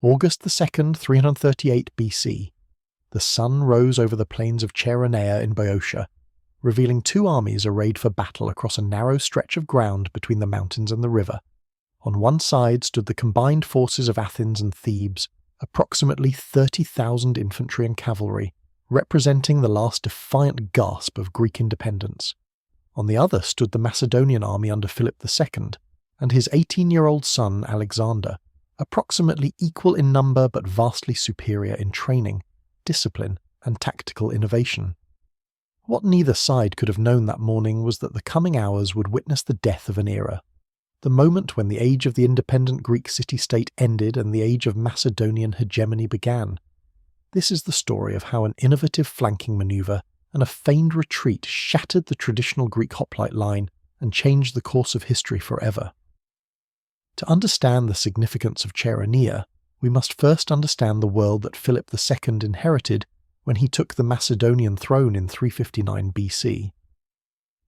August 2nd, 338 BC. The sun rose over the plains of Chaeronea in Boeotia, revealing two armies arrayed for battle across a narrow stretch of ground between the mountains and the river. On one side stood the combined forces of Athens and Thebes, approximately 30,000 infantry and cavalry, representing the last defiant gasp of Greek independence. On the other stood the Macedonian army under Philip II and his 18-year-old son Alexander, approximately equal in number but vastly superior in training, discipline, and tactical innovation. What neither side could have known that morning was that the coming hours would witness the death of an era, the moment when the age of the independent Greek city-state ended and the age of Macedonian hegemony began. This is the story of how an innovative flanking maneuver and a feigned retreat shattered the traditional Greek hoplite line and changed the course of history forever. To understand the significance of Chaeronea, we must first understand the world that Philip II inherited when he took the Macedonian throne in 359 BC.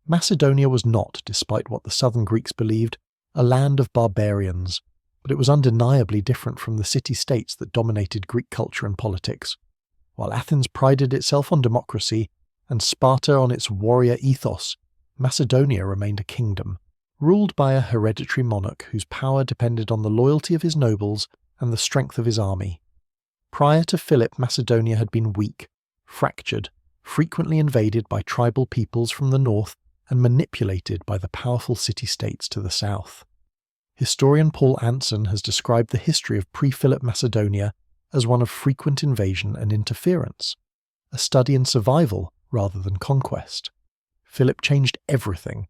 Macedonia was not, despite what the southern Greeks believed, a land of barbarians, but it was undeniably different from the city-states that dominated Greek culture and politics. While Athens prided itself on democracy and Sparta on its warrior ethos, Macedonia remained a kingdom, ruled by a hereditary monarch whose power depended on the loyalty of his nobles and the strength of his army. Prior to Philip, Macedonia had been weak, fractured, frequently invaded by tribal peoples from the north and manipulated by the powerful city-states to the south. Historian Paul Anson has described the history of pre-Philip Macedonia as one of frequent invasion and interference, a study in survival rather than conquest. Philip changed everything.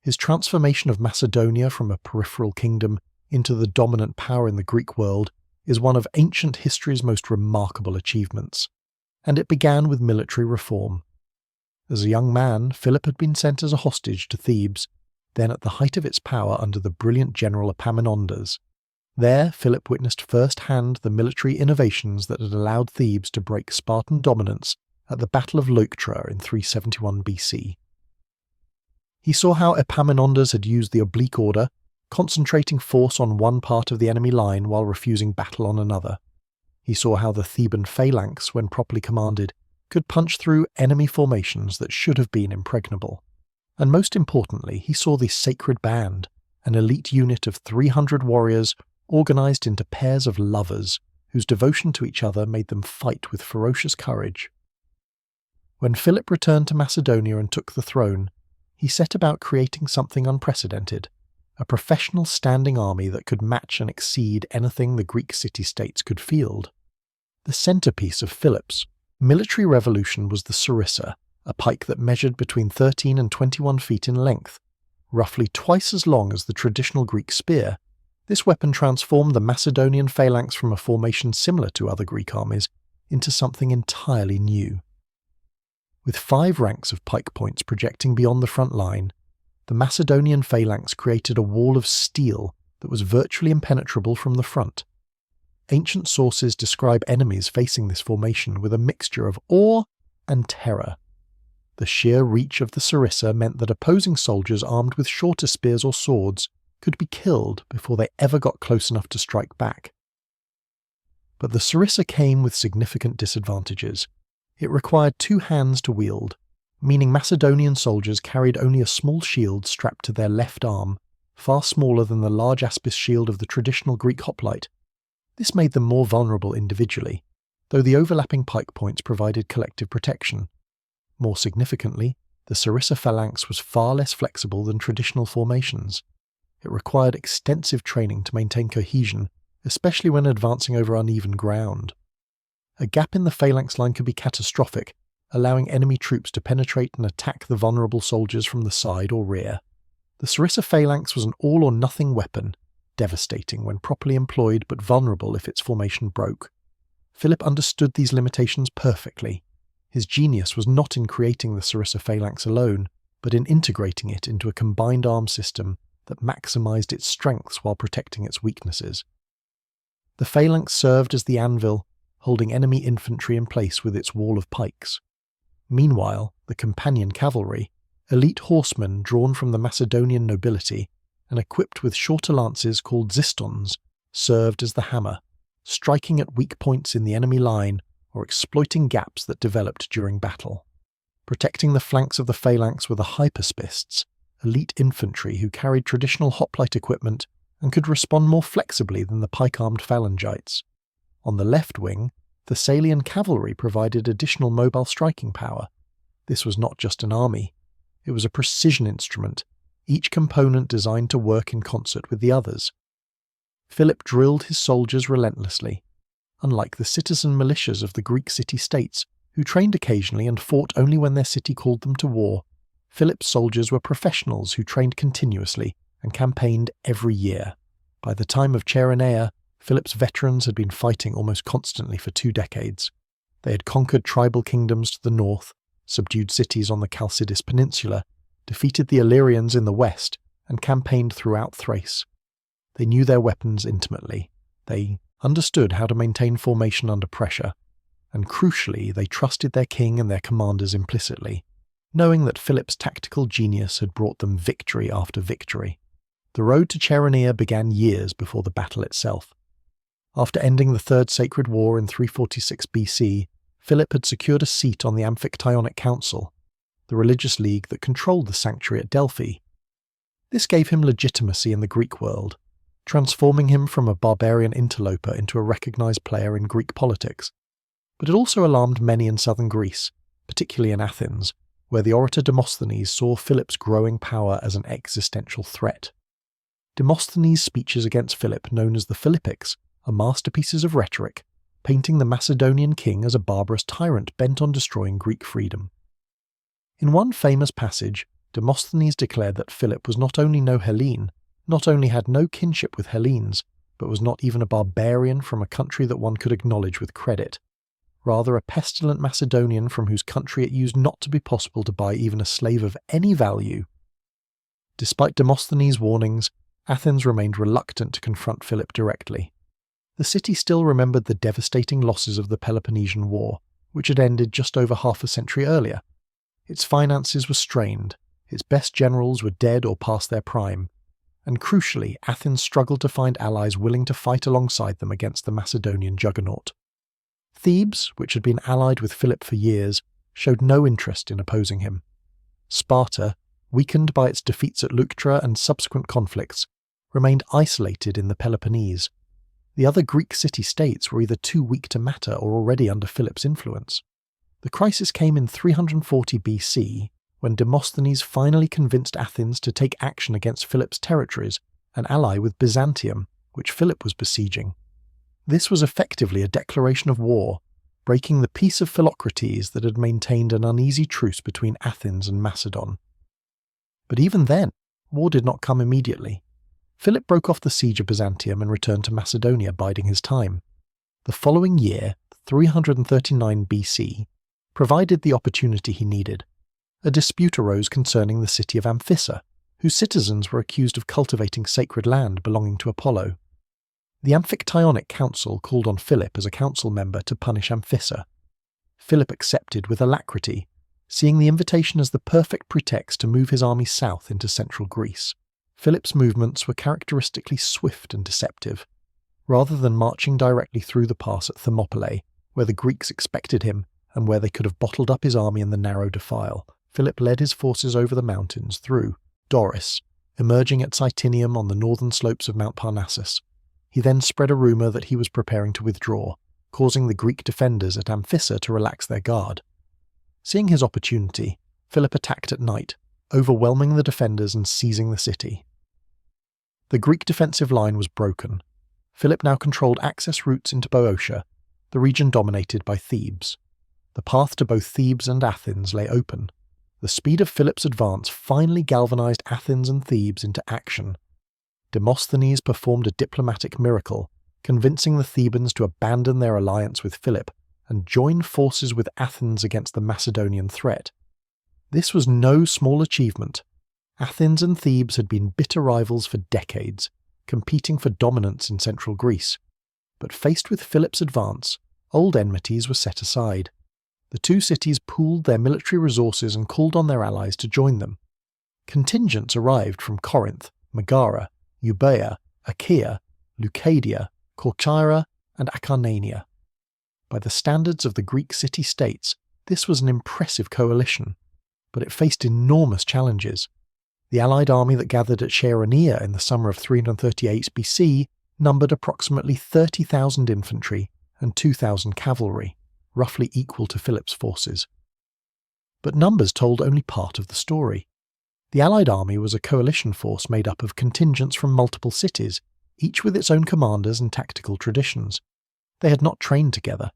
His transformation of Macedonia from a peripheral kingdom into the dominant power in the Greek world is one of ancient history's most remarkable achievements, and it began with military reform. As a young man, Philip had been sent as a hostage to Thebes, then at the height of its power under the brilliant general Epaminondas. There, Philip witnessed firsthand the military innovations that had allowed Thebes to break Spartan dominance at the Battle of Leuctra in 371 BC. He saw how Epaminondas had used the oblique order, concentrating force on one part of the enemy line while refusing battle on another. He saw how the Theban phalanx, when properly commanded, could punch through enemy formations that should have been impregnable. And most importantly, he saw the Sacred Band, an elite unit of 300 warriors organized into pairs of lovers, whose devotion to each other made them fight with ferocious courage. When Philip returned to Macedonia and took the throne, he set about creating something unprecedented, a professional standing army that could match and exceed anything the Greek city-states could field. The centerpiece of Philip's military revolution was the sarissa, a pike that measured between 13 and 21 feet in length, roughly twice as long as the traditional Greek spear. This weapon transformed the Macedonian phalanx from a formation similar to other Greek armies into something entirely new. With 5 ranks of pike points projecting beyond the front line, the Macedonian phalanx created a wall of steel that was virtually impenetrable from the front. Ancient sources describe enemies facing this formation with a mixture of awe and terror. The sheer reach of the sarissa meant that opposing soldiers armed with shorter spears or swords could be killed before they ever got close enough to strike back. But the sarissa came with significant disadvantages. It required 2 hands to wield, meaning Macedonian soldiers carried only a small shield strapped to their left arm, far smaller than the large aspis shield of the traditional Greek hoplite. This made them more vulnerable individually, though the overlapping pike points provided collective protection. More significantly, the sarissa phalanx was far less flexible than traditional formations. It required extensive training to maintain cohesion, especially when advancing over uneven ground. A gap in the phalanx line could be catastrophic, allowing enemy troops to penetrate and attack the vulnerable soldiers from the side or rear. The sarissa phalanx was an all-or-nothing weapon, devastating when properly employed but vulnerable if its formation broke. Philip understood these limitations perfectly. His genius was not in creating the sarissa phalanx alone, but in integrating it into a combined arm system that maximized its strengths while protecting its weaknesses. The phalanx served as the anvil, holding enemy infantry in place with its wall of pikes. Meanwhile, the companion cavalry, elite horsemen drawn from the Macedonian nobility and equipped with shorter lances called zistons, served as the hammer, striking at weak points in the enemy line or exploiting gaps that developed during battle. Protecting the flanks of the phalanx were the hyperspists, elite infantry who carried traditional hoplite equipment and could respond more flexibly than the pike-armed phalangites. On the left wing, Thessalian cavalry provided additional mobile striking power. This was not just an army. It was a precision instrument, each component designed to work in concert with the others. Philip drilled his soldiers relentlessly. Unlike the citizen militias of the Greek city-states, who trained occasionally and fought only when their city called them to war, Philip's soldiers were professionals who trained continuously and campaigned every year. By the time of Chaeronea, Philip's veterans had been fighting almost constantly for 2 decades. They had conquered tribal kingdoms to the north, subdued cities on the Chalcidice Peninsula, defeated the Illyrians in the west, and campaigned throughout Thrace. They knew their weapons intimately. They understood how to maintain formation under pressure, and crucially, they trusted their king and their commanders implicitly, knowing that Philip's tactical genius had brought them victory after victory. The road to Chaeronea began years before the battle itself. After ending the Third Sacred War in 346 BC, Philip had secured a seat on the Amphictyonic Council, the religious league that controlled the sanctuary at Delphi. This gave him legitimacy in the Greek world, transforming him from a barbarian interloper into a recognized player in Greek politics. But it also alarmed many in southern Greece, particularly in Athens, where the orator Demosthenes saw Philip's growing power as an existential threat. Demosthenes' speeches against Philip, known as the Philippics, are masterpieces of rhetoric, painting the Macedonian king as a barbarous tyrant bent on destroying Greek freedom. In one famous passage, Demosthenes declared that Philip was not only no Hellene, not only had no kinship with Hellenes, but was not even a barbarian from a country that one could acknowledge with credit, rather a pestilent Macedonian from whose country it used not to be possible to buy even a slave of any value. Despite Demosthenes' warnings, Athens remained reluctant to confront Philip directly. The city still remembered the devastating losses of the Peloponnesian War, which had ended just over half a century earlier. Its finances were strained, its best generals were dead or past their prime, and crucially, Athens struggled to find allies willing to fight alongside them against the Macedonian juggernaut. Thebes, which had been allied with Philip for years, showed no interest in opposing him. Sparta, weakened by its defeats at Leuctra and subsequent conflicts, remained isolated in the Peloponnese. The other Greek city-states were either too weak to matter or already under Philip's influence. The crisis came in 340 BC, when Demosthenes finally convinced Athens to take action against Philip's territories and ally with Byzantium, which Philip was besieging. This was effectively a declaration of war, breaking the peace of Philocrates that had maintained an uneasy truce between Athens and Macedon. But even then, war did not come immediately. Philip broke off the siege of Byzantium and returned to Macedonia, biding his time. The following year, 339 BC, provided the opportunity he needed. A dispute arose concerning the city of Amphissa, whose citizens were accused of cultivating sacred land belonging to Apollo. The Amphictyonic Council called on Philip as a council member to punish Amphissa. Philip accepted with alacrity, seeing the invitation as the perfect pretext to move his army south into central Greece. Philip's movements were characteristically swift and deceptive. Rather than marching directly through the pass at Thermopylae, where the Greeks expected him and where they could have bottled up his army in the narrow defile, Philip led his forces over the mountains through Doris, emerging at Cytinium on the northern slopes of Mount Parnassus. He then spread a rumour that he was preparing to withdraw, causing the Greek defenders at Amphissa to relax their guard. Seeing his opportunity, Philip attacked at night, overwhelming the defenders and seizing the city. The Greek defensive line was broken. Philip now controlled access routes into Boeotia, the region dominated by Thebes. The path to both Thebes and Athens lay open. The speed of Philip's advance finally galvanized Athens and Thebes into action. Demosthenes performed a diplomatic miracle, convincing the Thebans to abandon their alliance with Philip and join forces with Athens against the Macedonian threat. This was no small achievement. Athens and Thebes had been bitter rivals for decades, competing for dominance in central Greece. But faced with Philip's advance, old enmities were set aside. The two cities pooled their military resources and called on their allies to join them. Contingents arrived from Corinth, Megara, Euboea, Achaea, Leucadia, Corcyra, and Acarnania. By the standards of the Greek city-states, this was an impressive coalition, but it faced enormous challenges. The allied army that gathered at Chaeronea in the summer of 338 BC numbered approximately 30,000 infantry and 2,000 cavalry, roughly equal to Philip's forces. But numbers told only part of the story. The allied army was a coalition force made up of contingents from multiple cities, each with its own commanders and tactical traditions. They had not trained together,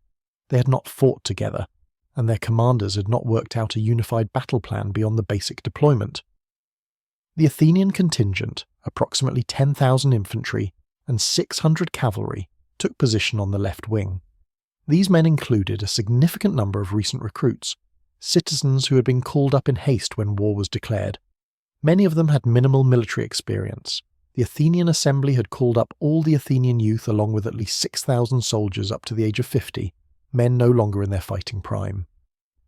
they had not fought together, and their commanders had not worked out a unified battle plan beyond the basic deployment. The Athenian contingent, approximately 10,000 infantry and 600 cavalry, took position on the left wing. These men included a significant number of recent recruits, citizens who had been called up in haste when war was declared. Many of them had minimal military experience. The Athenian assembly had called up all the Athenian youth along with at least 6,000 soldiers up to the age of 50, men no longer in their fighting prime.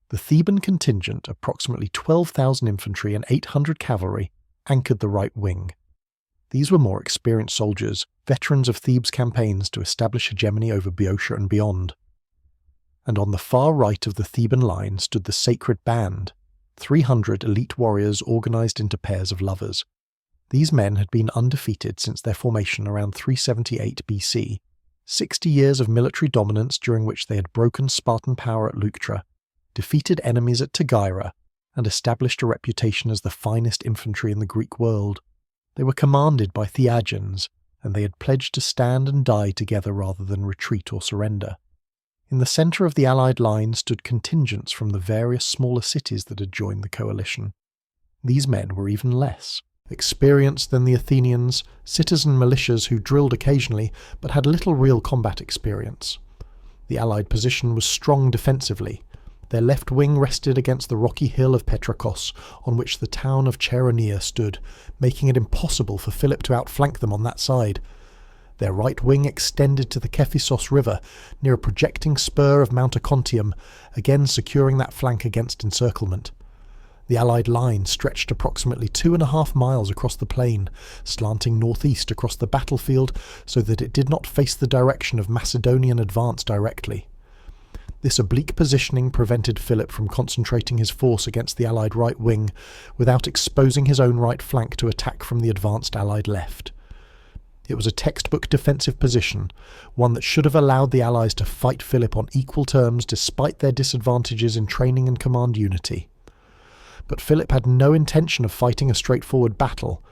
The Theban contingent, approximately 12,000 infantry and 800 cavalry, anchored the right wing. These were more experienced soldiers, veterans of Thebes' campaigns to establish hegemony over Boeotia and beyond. And on the far right of the Theban line stood the Sacred Band, 300 elite warriors organised into pairs of lovers. These men had been undefeated since their formation around 378 BC, 60 years of military dominance during which they had broken Spartan power at Leuctra, defeated enemies at Tagaira, and established a reputation as the finest infantry in the Greek world. They were commanded by Theagens, and they had pledged to stand and die together rather than retreat or surrender. In the centre of the Allied line stood contingents from the various smaller cities that had joined the coalition. These men were even less experienced than the Athenians, citizen militias who drilled occasionally but had little real combat experience. The Allied position was strong defensively. Their left wing rested against the rocky hill of Petrakos, on which the town of Chaeronea stood, making it impossible for Philip to outflank them on that side. Their right wing extended to the Kephisos River, near a projecting spur of Mount Ocontium, again securing that flank against encirclement. The Allied line stretched approximately 2.5 miles across the plain, slanting northeast across the battlefield so that it did not face the direction of Macedonian advance directly. This oblique positioning prevented Philip from concentrating his force against the Allied right wing without exposing his own right flank to attack from the advanced Allied left. It was a textbook defensive position, one that should have allowed the Allies to fight Philip on equal terms despite their disadvantages in training and command unity. But Philip had no intention of fighting a straightforward battle.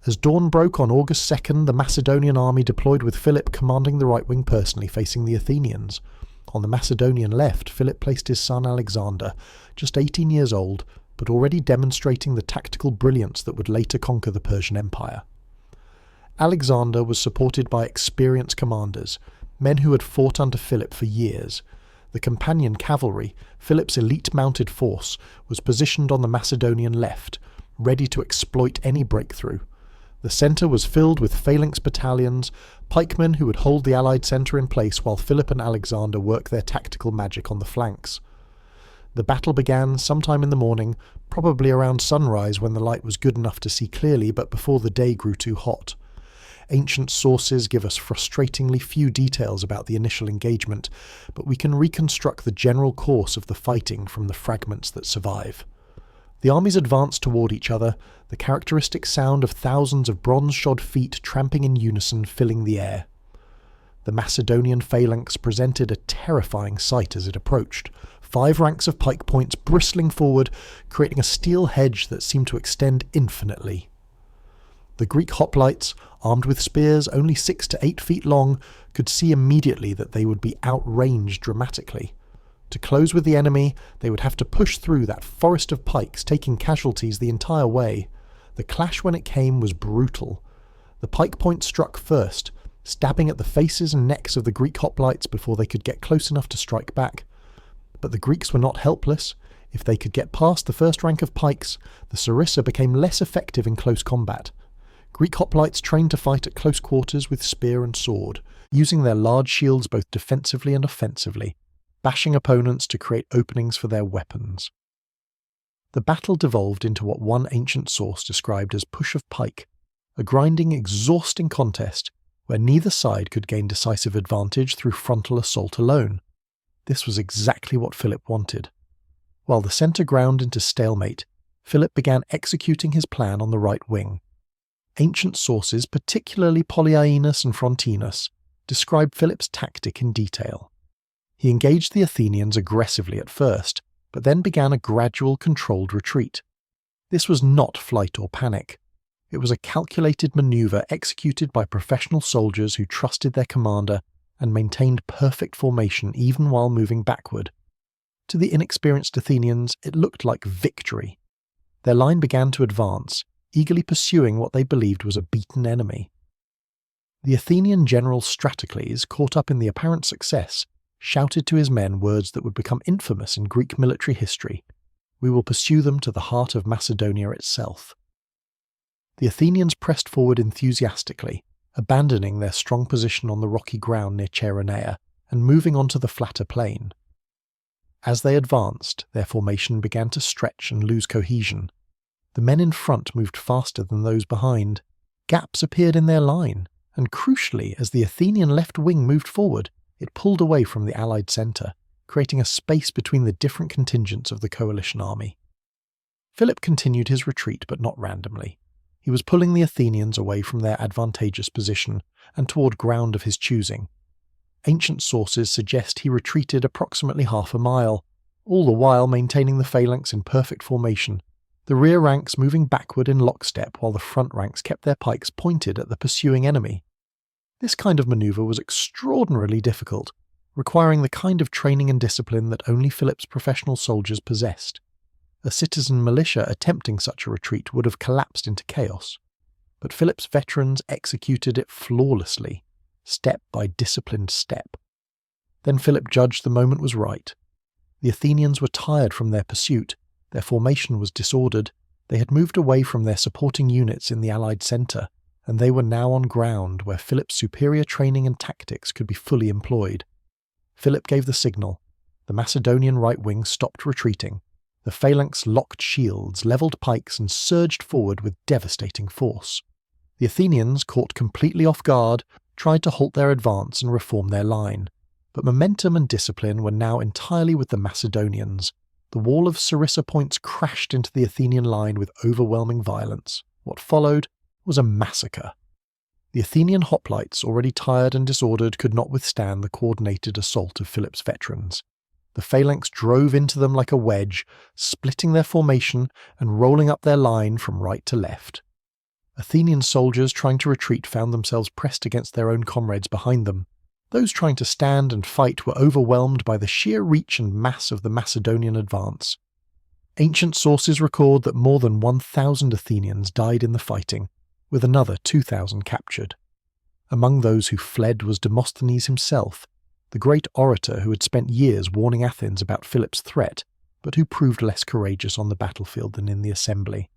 As dawn broke on August 2nd, the Macedonian army deployed with Philip commanding the right wing personally facing the Athenians. On the Macedonian left, Philip placed his son Alexander, just 18 years old, but already demonstrating the tactical brilliance that would later conquer the Persian Empire. Alexander was supported by experienced commanders, men who had fought under Philip for years. The companion cavalry, Philip's elite mounted force, was positioned on the Macedonian left, ready to exploit any breakthrough. The centre was filled with phalanx battalions, pikemen who would hold the Allied centre in place while Philip and Alexander worked their tactical magic on the flanks. The battle began sometime in the morning, probably around sunrise when the light was good enough to see clearly but before the day grew too hot. Ancient sources give us frustratingly few details about the initial engagement, but we can reconstruct the general course of the fighting from the fragments that survive. The armies advanced toward each other, the characteristic sound of thousands of bronze-shod feet tramping in unison filling the air. The Macedonian phalanx presented a terrifying sight as it approached, 5 ranks of pike points bristling forward, creating a steel hedge that seemed to extend infinitely. The Greek hoplites, armed with spears only 6 to 8 feet long, could see immediately that they would be outranged dramatically. To close with the enemy, they would have to push through that forest of pikes, taking casualties the entire way. The clash when it came was brutal. The pike point struck first, stabbing at the faces and necks of the Greek hoplites before they could get close enough to strike back. But the Greeks were not helpless. If they could get past the first rank of pikes, the sarissa became less effective in close combat. Greek hoplites trained to fight at close quarters with spear and sword, using their large shields both defensively and offensively, bashing opponents to create openings for their weapons. The battle devolved into what one ancient source described as push of pike, a grinding, exhausting contest where neither side could gain decisive advantage through frontal assault alone. This was exactly what Philip wanted. While the centre ground into stalemate, Philip began executing his plan on the right wing. Ancient sources, particularly Polyaenus and Frontinus, describe Philip's tactic in detail. He engaged the Athenians aggressively at first, but then began a gradual, controlled retreat. This was not flight or panic. It was a calculated maneuver executed by professional soldiers who trusted their commander and maintained perfect formation even while moving backward. To the inexperienced Athenians, it looked like victory. Their line began to advance, eagerly pursuing what they believed was a beaten enemy. The Athenian general Stratocles, caught up in the apparent success, shouted to his men words that would become infamous in Greek military history: "We will pursue them to the heart of Macedonia itself." The Athenians pressed forward enthusiastically, abandoning their strong position on the rocky ground near Chaeronea and moving onto the flatter plain. As they advanced, their formation began to stretch and lose cohesion. The men in front moved faster than those behind. Gaps appeared in their line, and crucially, as the Athenian left wing moved forward, it pulled away from the Allied centre, creating a space between the different contingents of the coalition army. Philip continued his retreat, but not randomly. He was pulling the Athenians away from their advantageous position and toward ground of his choosing. Ancient sources suggest he retreated approximately half a mile, all the while maintaining the phalanx in perfect formation, the rear ranks moving backward in lockstep while the front ranks kept their pikes pointed at the pursuing enemy. This kind of manoeuvre was extraordinarily difficult, requiring the kind of training and discipline that only Philip's professional soldiers possessed. A citizen militia attempting such a retreat would have collapsed into chaos, but Philip's veterans executed it flawlessly, step by disciplined step. Then Philip judged the moment was right. The Athenians were tired from their pursuit, their formation was disordered, they had moved away from their supporting units in the Allied centre, and they were now on ground where Philip's superior training and tactics could be fully employed. Philip gave the signal. The Macedonian right wing stopped retreating. The phalanx locked shields, levelled pikes, and surged forward with devastating force. The Athenians, caught completely off guard, tried to halt their advance and reform their line, but momentum and discipline were now entirely with the Macedonians. The wall of sarissa points crashed into the Athenian line with overwhelming violence. What followed was a massacre. The Athenian hoplites, already tired and disordered, could not withstand the coordinated assault of Philip's veterans. The phalanx drove into them like a wedge, splitting their formation and rolling up their line from right to left. Athenian soldiers trying to retreat found themselves pressed against their own comrades behind them. Those trying to stand and fight were overwhelmed by the sheer reach and mass of the Macedonian advance. Ancient sources record that more than 1,000 Athenians died in the fighting, with another 2,000 captured. Among those who fled was Demosthenes himself, the great orator who had spent years warning Athens about Philip's threat, but who proved less courageous on the battlefield than in the assembly.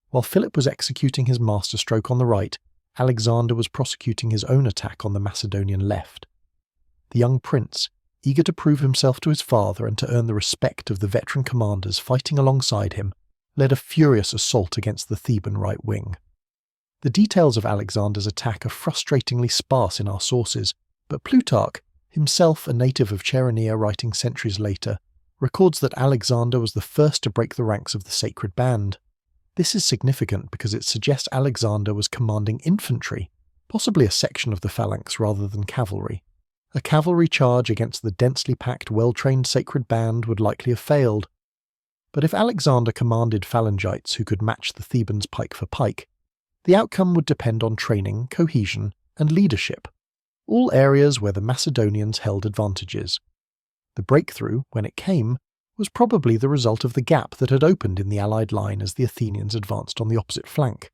While Philip was executing his masterstroke on the right, Alexander was prosecuting his own attack on the Macedonian left. The young prince, eager to prove himself to his father and to earn the respect of the veteran commanders fighting alongside him, led a furious assault against the Theban right wing. The details of Alexander's attack are frustratingly sparse in our sources, but Plutarch, himself a native of Chaeronea writing centuries later, records that Alexander was the first to break the ranks of the sacred band. This is significant because it suggests Alexander was commanding infantry, possibly a section of the phalanx rather than cavalry. A cavalry charge against the densely packed, well-trained sacred band would likely have failed. But if Alexander commanded phalangites who could match the Thebans pike for pike, the outcome would depend on training, cohesion, and leadership, all areas where the Macedonians held advantages. The breakthrough, when it came, was probably the result of the gap that had opened in the Allied line as the Athenians advanced on the opposite flank.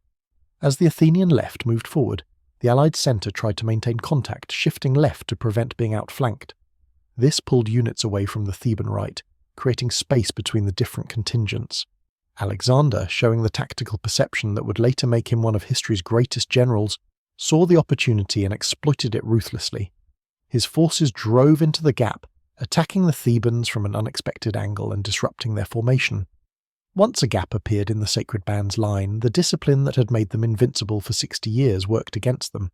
As the Athenian left moved forward, the Allied centre tried to maintain contact, shifting left to prevent being outflanked. This pulled units away from the Theban right, creating space between the different contingents. Alexander, showing the tactical perception that would later make him one of history's greatest generals, saw the opportunity and exploited it ruthlessly. His forces drove into the gap, attacking the Thebans from an unexpected angle and disrupting their formation. Once a gap appeared in the sacred band's line, the discipline that had made them invincible for 60 years worked against them.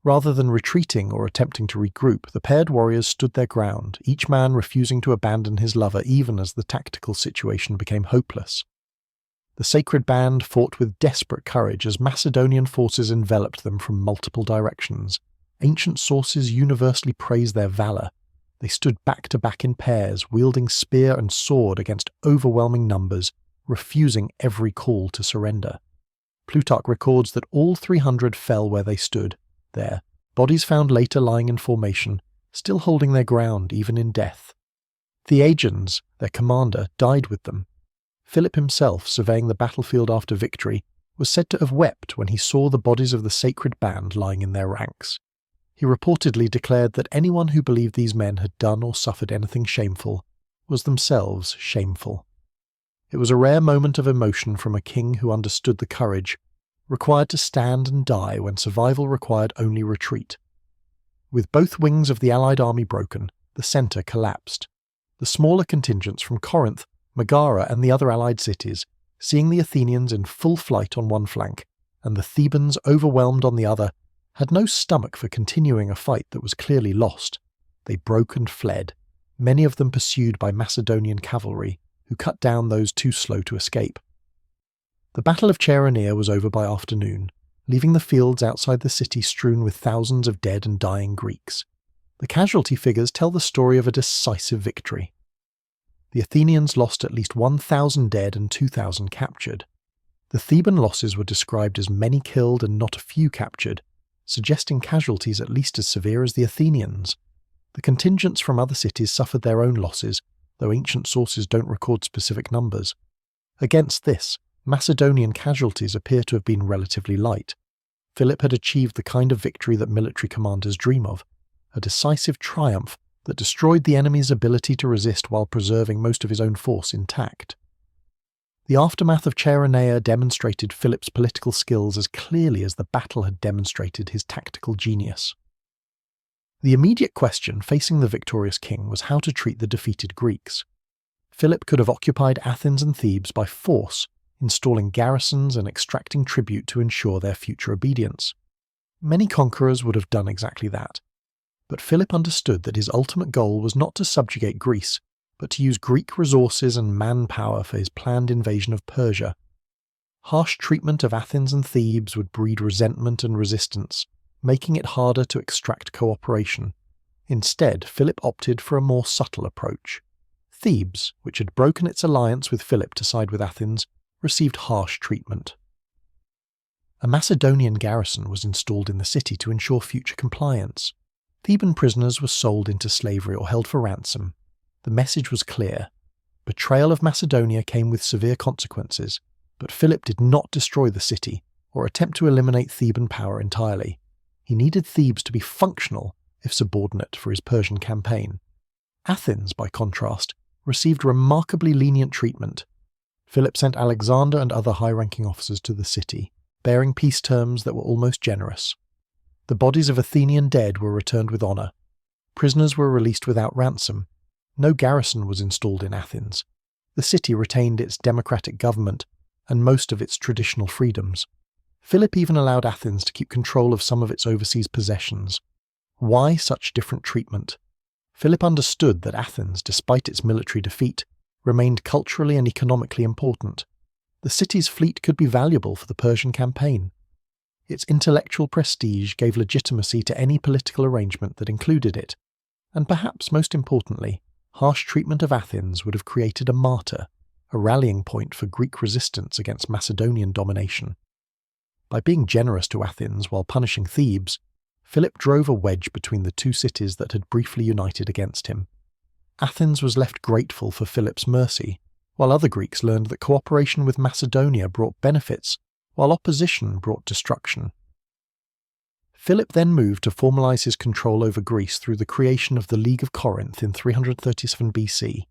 Rather than retreating or attempting to regroup, the paired warriors stood their ground, each man refusing to abandon his lover even as the tactical situation became hopeless. The sacred band fought with desperate courage as Macedonian forces enveloped them from multiple directions. Ancient sources universally praise their valor. They stood back to back in pairs, wielding spear and sword against overwhelming numbers, refusing every call to surrender. Plutarch records that all 300 fell where they stood, there, bodies found later lying in formation, still holding their ground even in death. Theagens, their commander, died with them. Philip himself, surveying the battlefield after victory, was said to have wept when he saw the bodies of the sacred band lying in their ranks. He reportedly declared that anyone who believed these men had done or suffered anything shameful was themselves shameful. It was a rare moment of emotion from a king who understood the courage required to stand and die when survival required only retreat. With both wings of the Allied army broken, the centre collapsed. The smaller contingents from Corinth, Megara and the other Allied cities, seeing the Athenians in full flight on one flank, and the Thebans overwhelmed on the other, had no stomach for continuing a fight that was clearly lost. They broke and fled, many of them pursued by Macedonian cavalry, who cut down those too slow to escape. The Battle of Chaeronea was over by afternoon, leaving the fields outside the city strewn with thousands of dead and dying Greeks. The casualty figures tell the story of a decisive victory. The Athenians lost at least 1,000 dead and 2,000 captured. The Theban losses were described as many killed and not a few captured, suggesting casualties at least as severe as the Athenians. The contingents from other cities suffered their own losses, though ancient sources don't record specific numbers. Against this, Macedonian casualties appear to have been relatively light. Philip had achieved the kind of victory that military commanders dream of, a decisive triumph that destroyed the enemy's ability to resist while preserving most of his own force intact. The aftermath of Chaeronea demonstrated Philip's political skills as clearly as the battle had demonstrated his tactical genius. The immediate question facing the victorious king was how to treat the defeated Greeks. Philip could have occupied Athens and Thebes by force, installing garrisons and extracting tribute to ensure their future obedience. Many conquerors would have done exactly that. But Philip understood that his ultimate goal was not to subjugate Greece, but to use Greek resources and manpower for his planned invasion of Persia. Harsh treatment of Athens and Thebes would breed resentment and resistance, making it harder to extract cooperation. Instead, Philip opted for a more subtle approach. Thebes, which had broken its alliance with Philip to side with Athens, received harsh treatment. A Macedonian garrison was installed in the city to ensure future compliance. Theban prisoners were sold into slavery or held for ransom. The message was clear. Betrayal of Macedonia came with severe consequences, but Philip did not destroy the city or attempt to eliminate Theban power entirely. He needed Thebes to be functional, if subordinate, for his Persian campaign. Athens, by contrast, received remarkably lenient treatment. Philip sent Alexander and other high-ranking officers to the city, bearing peace terms that were almost generous. The bodies of Athenian dead were returned with honour. Prisoners were released without ransom. No garrison was installed in Athens. The city retained its democratic government and most of its traditional freedoms. Philip even allowed Athens to keep control of some of its overseas possessions. Why such different treatment? Philip understood that Athens, despite its military defeat, remained culturally and economically important. The city's fleet could be valuable for the Persian campaign. Its intellectual prestige gave legitimacy to any political arrangement that included it, and perhaps most importantly, harsh treatment of Athens would have created a martyr, a rallying point for Greek resistance against Macedonian domination. By being generous to Athens while punishing Thebes, Philip drove a wedge between the two cities that had briefly united against him. Athens was left grateful for Philip's mercy, while other Greeks learned that cooperation with Macedonia brought benefits, while opposition brought destruction. Philip then moved to formalize his control over Greece through the creation of the League of Corinth in 337 BC.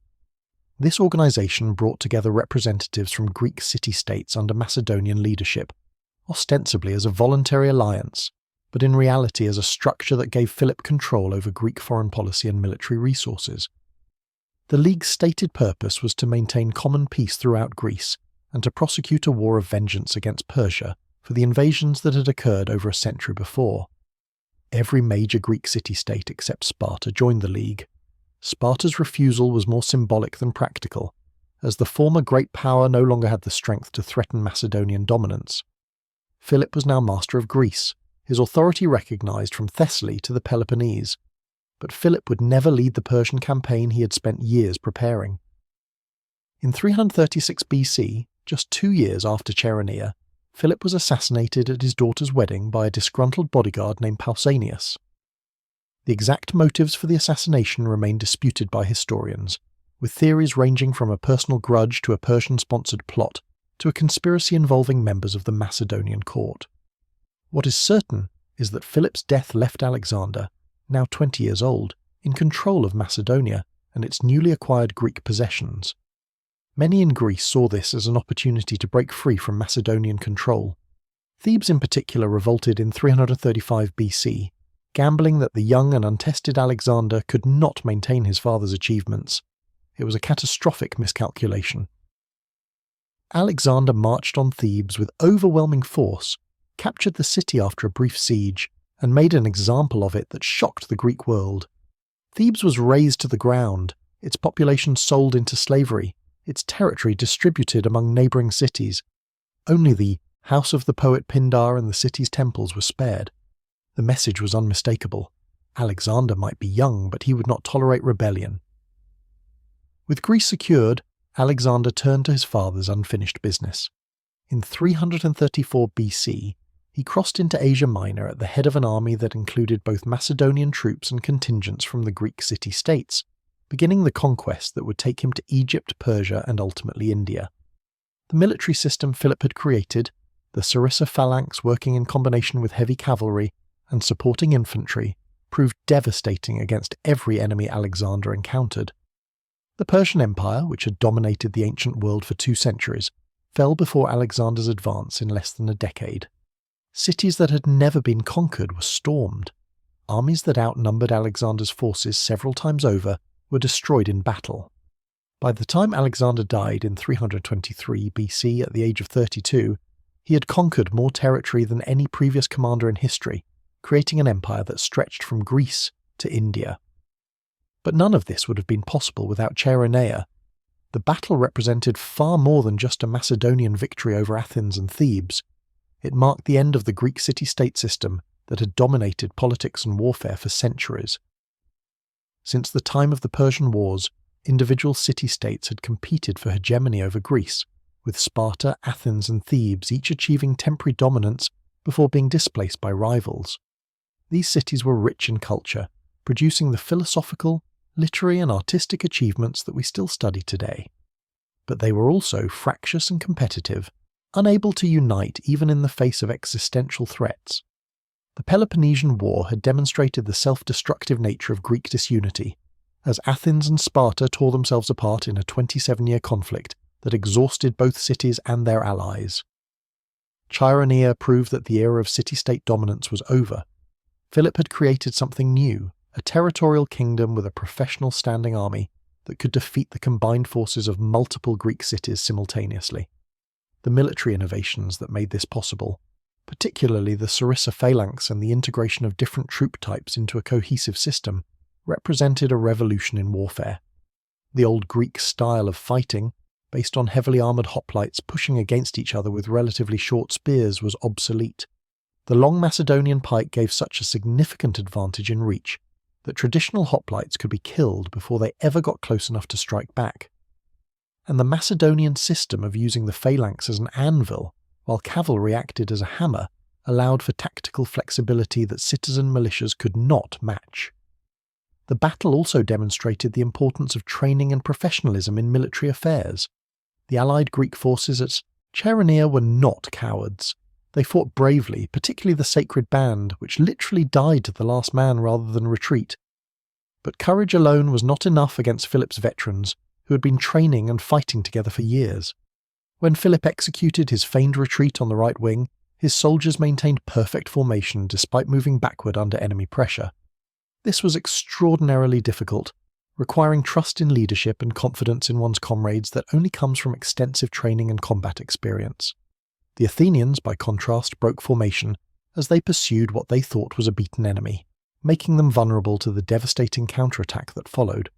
This organization brought together representatives from Greek city-states under Macedonian leadership, ostensibly as a voluntary alliance, but in reality as a structure that gave Philip control over Greek foreign policy and military resources. The League's stated purpose was to maintain common peace throughout Greece and to prosecute a war of vengeance against Persia for the invasions that had occurred over a century before. every major Greek city-state except Sparta joined the League. Sparta's refusal was more symbolic than practical, as the former great power no longer had the strength to threaten Macedonian dominance. Philip was now master of Greece, his authority recognised from Thessaly to the Peloponnese, but Philip would never lead the Persian campaign he had spent years preparing. In 336 BC, just 2 years after Chaeronea, Philip was assassinated at his daughter's wedding by a disgruntled bodyguard named Pausanias. The exact motives for the assassination remain disputed by historians, with theories ranging from a personal grudge to a Persian-sponsored plot to a conspiracy involving members of the Macedonian court. What is certain is that Philip's death left Alexander, now 20 years old, in control of Macedonia and its newly acquired Greek possessions. Many in Greece saw this as an opportunity to break free from Macedonian control. Thebes in particular revolted in 335 BC, gambling that the young and untested Alexander could not maintain his father's achievements. It was a catastrophic miscalculation. Alexander marched on Thebes with overwhelming force, captured the city after a brief siege, and made an example of it that shocked the Greek world. Thebes was razed to the ground, its population sold into slavery, its territory distributed among neighbouring cities. Only the house of the poet Pindar and the city's temples were spared. The message was unmistakable. Alexander might be young, but he would not tolerate rebellion. With Greece secured, Alexander turned to his father's unfinished business. In 334 BC, he crossed into Asia Minor at the head of an army that included both Macedonian troops and contingents from the Greek city-states, beginning the conquest that would take him to Egypt, Persia, and ultimately India. The military system Philip had created, the Sarissa phalanx working in combination with heavy cavalry and supporting infantry, proved devastating against every enemy Alexander encountered. The Persian Empire, which had dominated the ancient world for 2 centuries, fell before Alexander's advance in less than a decade. Cities that had never been conquered were stormed. Armies that outnumbered Alexander's forces several times over were destroyed in battle. By the time Alexander died in 323 BC at the age of 32, he had conquered more territory than any previous commander in history, creating an empire that stretched from Greece to India. But none of this would have been possible without Chaeronea. The battle represented far more than just a Macedonian victory over Athens and Thebes. It marked the end of the Greek city-state system that had dominated politics and warfare for centuries. Since the time of the Persian Wars, individual city-states had competed for hegemony over Greece, with Sparta, Athens and Thebes each achieving temporary dominance before being displaced by rivals. These cities were rich in culture, producing the philosophical, literary and artistic achievements that we still study today. But they were also fractious and competitive, unable to unite even in the face of existential threats. The Peloponnesian War had demonstrated the self-destructive nature of Greek disunity, as Athens and Sparta tore themselves apart in a 27-year conflict that exhausted both cities and their allies. Chaeronea proved that the era of city-state dominance was over. Philip had created something new, a territorial kingdom with a professional standing army that could defeat the combined forces of multiple Greek cities simultaneously. The military innovations that made this possible, particularly the Sarissa phalanx and the integration of different troop types into a cohesive system, represented a revolution in warfare. The old Greek style of fighting, based on heavily armoured hoplites pushing against each other with relatively short spears, was obsolete. The long Macedonian pike gave such a significant advantage in reach that traditional hoplites could be killed before they ever got close enough to strike back. And the Macedonian system of using the phalanx as an anvil, while cavalry acted as a hammer, allowed for tactical flexibility that citizen militias could not match. The battle also demonstrated the importance of training and professionalism in military affairs. The allied Greek forces at Chaeronea were not cowards. They fought bravely, particularly the Sacred Band, which literally died to the last man rather than retreat. But courage alone was not enough against Philip's veterans, who had been training and fighting together for years. When Philip executed his feigned retreat on the right wing, his soldiers maintained perfect formation despite moving backward under enemy pressure. This was extraordinarily difficult, requiring trust in leadership and confidence in one's comrades that only comes from extensive training and combat experience. The Athenians, by contrast, broke formation, as they pursued what they thought was a beaten enemy, making them vulnerable to the devastating counterattack that followed.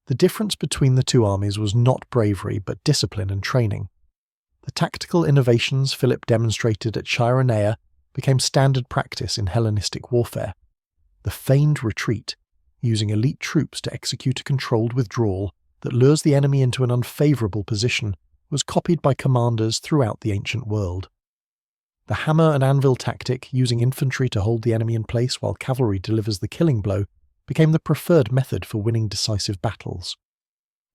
The difference between the two armies was not bravery but discipline and training. The tactical innovations Philip demonstrated at Chaeronea became standard practice in Hellenistic warfare. The feigned retreat, using elite troops to execute a controlled withdrawal that lures the enemy into an unfavourable position, was copied by commanders throughout the ancient world. The hammer and anvil tactic, using infantry to hold the enemy in place while cavalry delivers the killing blow, became the preferred method for winning decisive battles.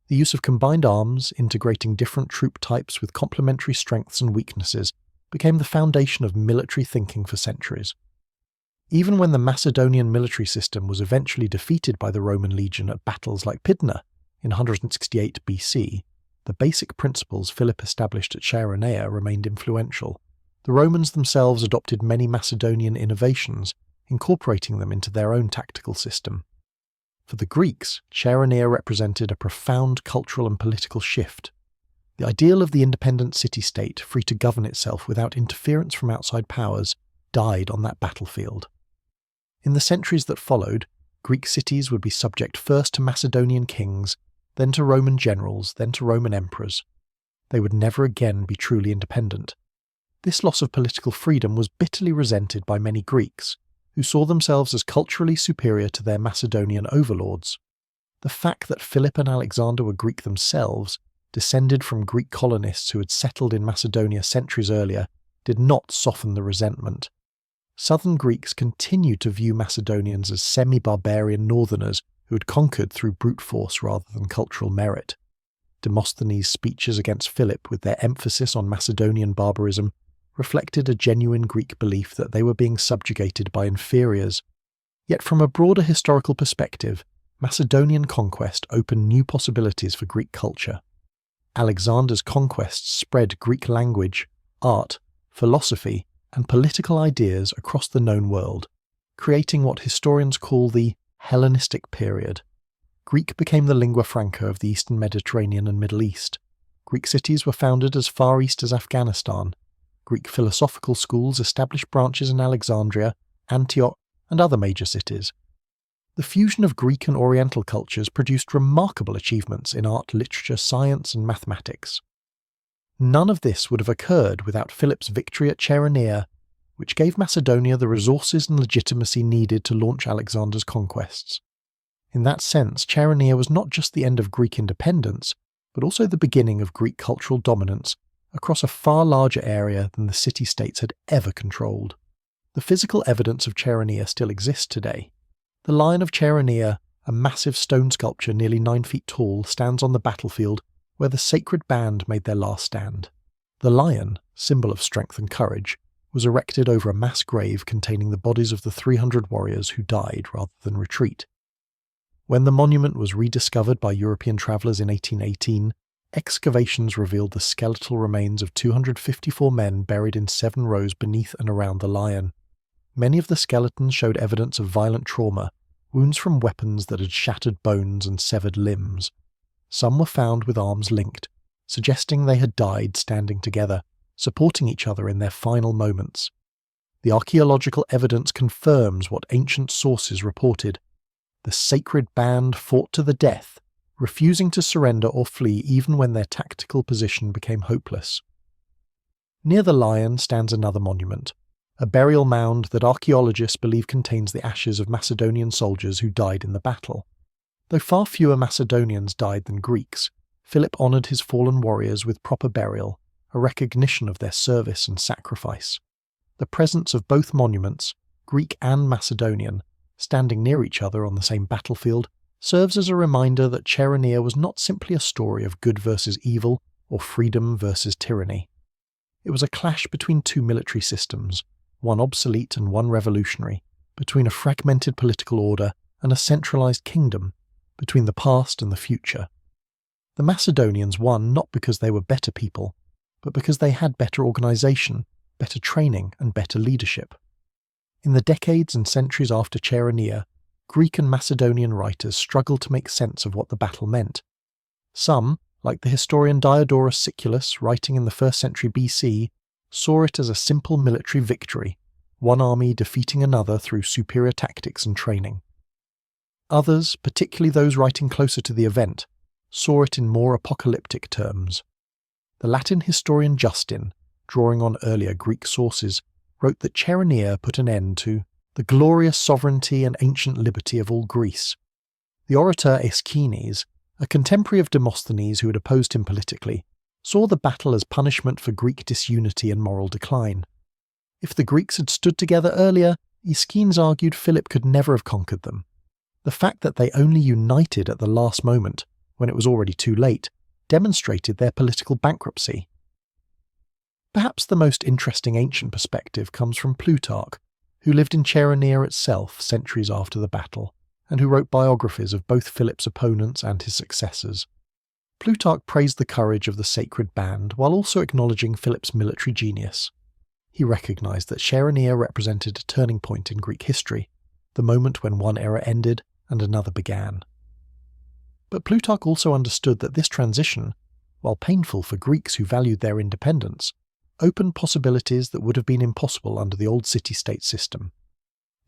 The use of combined arms, integrating different troop types with complementary strengths and weaknesses, became the foundation of military thinking for centuries. Even when the Macedonian military system was eventually defeated by the Roman legion at battles like Pydna in 168 BC, the basic principles Philip established at Chaeronea remained influential. The Romans themselves adopted many Macedonian innovations, incorporating them into their own tactical system. For the Greeks, Chaeronea represented a profound cultural and political shift. The ideal of the independent city-state, free to govern itself without interference from outside powers, died on that battlefield. In the centuries that followed, Greek cities would be subject first to Macedonian kings, then to Roman generals, then to Roman emperors. They would never again be truly independent. This loss of political freedom was bitterly resented by many Greeks, who saw themselves as culturally superior to their Macedonian overlords. The fact that Philip and Alexander were Greek themselves, descended from Greek colonists who had settled in Macedonia centuries earlier, did not soften the resentment. Southern Greeks continued to view Macedonians as semi-barbarian northerners who had conquered through brute force rather than cultural merit. Demosthenes' speeches against Philip, with their emphasis on Macedonian barbarism, reflected a genuine Greek belief that they were being subjugated by inferiors. Yet from a broader historical perspective, Macedonian conquest opened new possibilities for Greek culture. Alexander's conquests spread Greek language, art, philosophy, and political ideas across the known world, creating what historians call the Hellenistic period. Greek became the lingua franca of the Eastern Mediterranean and Middle East. Greek cities were founded as far east as Afghanistan. Greek philosophical schools established branches in Alexandria, Antioch, and other major cities. The fusion of Greek and Oriental cultures produced remarkable achievements in art, literature, science, and mathematics. None of this would have occurred without Philip's victory at Chaeronea, which gave Macedonia the resources and legitimacy needed to launch Alexander's conquests. In that sense, Chaeronea was not just the end of Greek independence, but also the beginning of Greek cultural dominance across a far larger area than the city-states had ever controlled. The physical evidence of Chaeronea still exists today. The Lion of Chaeronea, a massive stone sculpture nearly 9 feet tall, stands on the battlefield where the sacred band made their last stand. The lion, symbol of strength and courage, was erected over a mass grave containing the bodies of the 300 warriors who died rather than retreat. When the monument was rediscovered by European travellers in 1818, excavations revealed the skeletal remains of 254 men buried in 7 rows beneath and around the lion. Many of the skeletons showed evidence of violent trauma, wounds from weapons that had shattered bones and severed limbs. Some were found with arms linked, suggesting they had died standing together, supporting each other in their final moments. The archaeological evidence confirms what ancient sources reported. The sacred band fought to the death, refusing to surrender or flee even when their tactical position became hopeless. Near the lion stands another monument, a burial mound that archaeologists believe contains the ashes of Macedonian soldiers who died in the battle. Though far fewer Macedonians died than Greeks, Philip honoured his fallen warriors with proper burial, a recognition of their service and sacrifice. The presence of both monuments, Greek and Macedonian, standing near each other on the same battlefield, serves as a reminder that Chaeronea was not simply a story of good versus evil or freedom versus tyranny. It was a clash between two military systems, one obsolete and one revolutionary, between a fragmented political order and a centralized kingdom, between the past and the future. The Macedonians won not because they were better people, but because they had better organization, better training, and better leadership. In the decades and centuries after Chaeronea, Greek and Macedonian writers struggled to make sense of what the battle meant. Some, like the historian Diodorus Siculus writing in the 1st century BC, saw it as a simple military victory, one army defeating another through superior tactics and training. Others, particularly those writing closer to the event, saw it in more apocalyptic terms. The Latin historian Justin, drawing on earlier Greek sources, wrote that Chaeronea put an end to the glorious sovereignty and ancient liberty of all Greece. The orator Aeschines, a contemporary of Demosthenes who had opposed him politically, saw the battle as punishment for Greek disunity and moral decline. If the Greeks had stood together earlier, Aeschines argued Philip could never have conquered them. The fact that they only united at the last moment, when it was already too late, demonstrated their political bankruptcy. Perhaps the most interesting ancient perspective comes from Plutarch, who lived in Chaeronea itself centuries after the battle, and who wrote biographies of both Philip's opponents and his successors. Plutarch praised the courage of the sacred band while also acknowledging Philip's military genius. He recognised that Chaeronea represented a turning point in Greek history, the moment when one era ended and another began. But Plutarch also understood that this transition, while painful for Greeks who valued their independence, opened possibilities that would have been impossible under the old city-state system.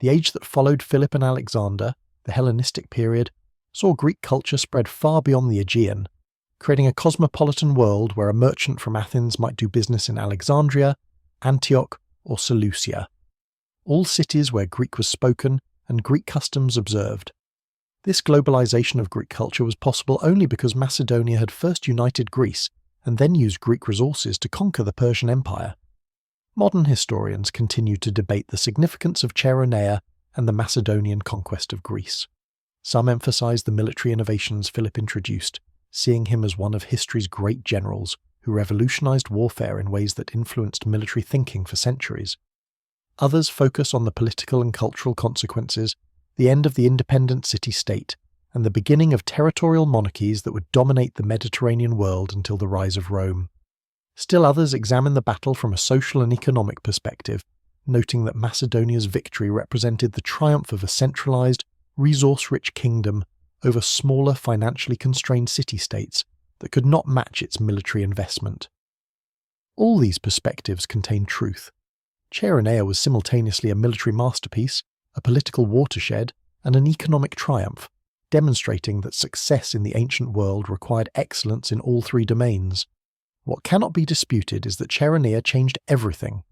The age that followed Philip and Alexander, the Hellenistic period, saw Greek culture spread far beyond the Aegean, creating a cosmopolitan world where a merchant from Athens might do business in Alexandria, Antioch, or Seleucia, all cities where Greek was spoken and Greek customs observed. This globalization of Greek culture was possible only because Macedonia had first united Greece and then used Greek resources to conquer the Persian Empire. Modern historians continue to debate the significance of Chaeronea and the Macedonian conquest of Greece. Some emphasize the military innovations Philip introduced, seeing him as one of history's great generals who revolutionized warfare in ways that influenced military thinking for centuries. Others focus on the political and cultural consequences, the end of the independent city-state, and the beginning of territorial monarchies that would dominate the Mediterranean world until the rise of Rome. Still others examine the battle from a social and economic perspective, noting that Macedonia's victory represented the triumph of a centralized, resource-rich kingdom over smaller, financially constrained city-states that could not match its military investment. All these perspectives contain truth. Chaeronea was simultaneously a military masterpiece, a political watershed, and an economic triumph, demonstrating that success in the ancient world required excellence in all three domains. What cannot be disputed is that Chaeronea changed everything.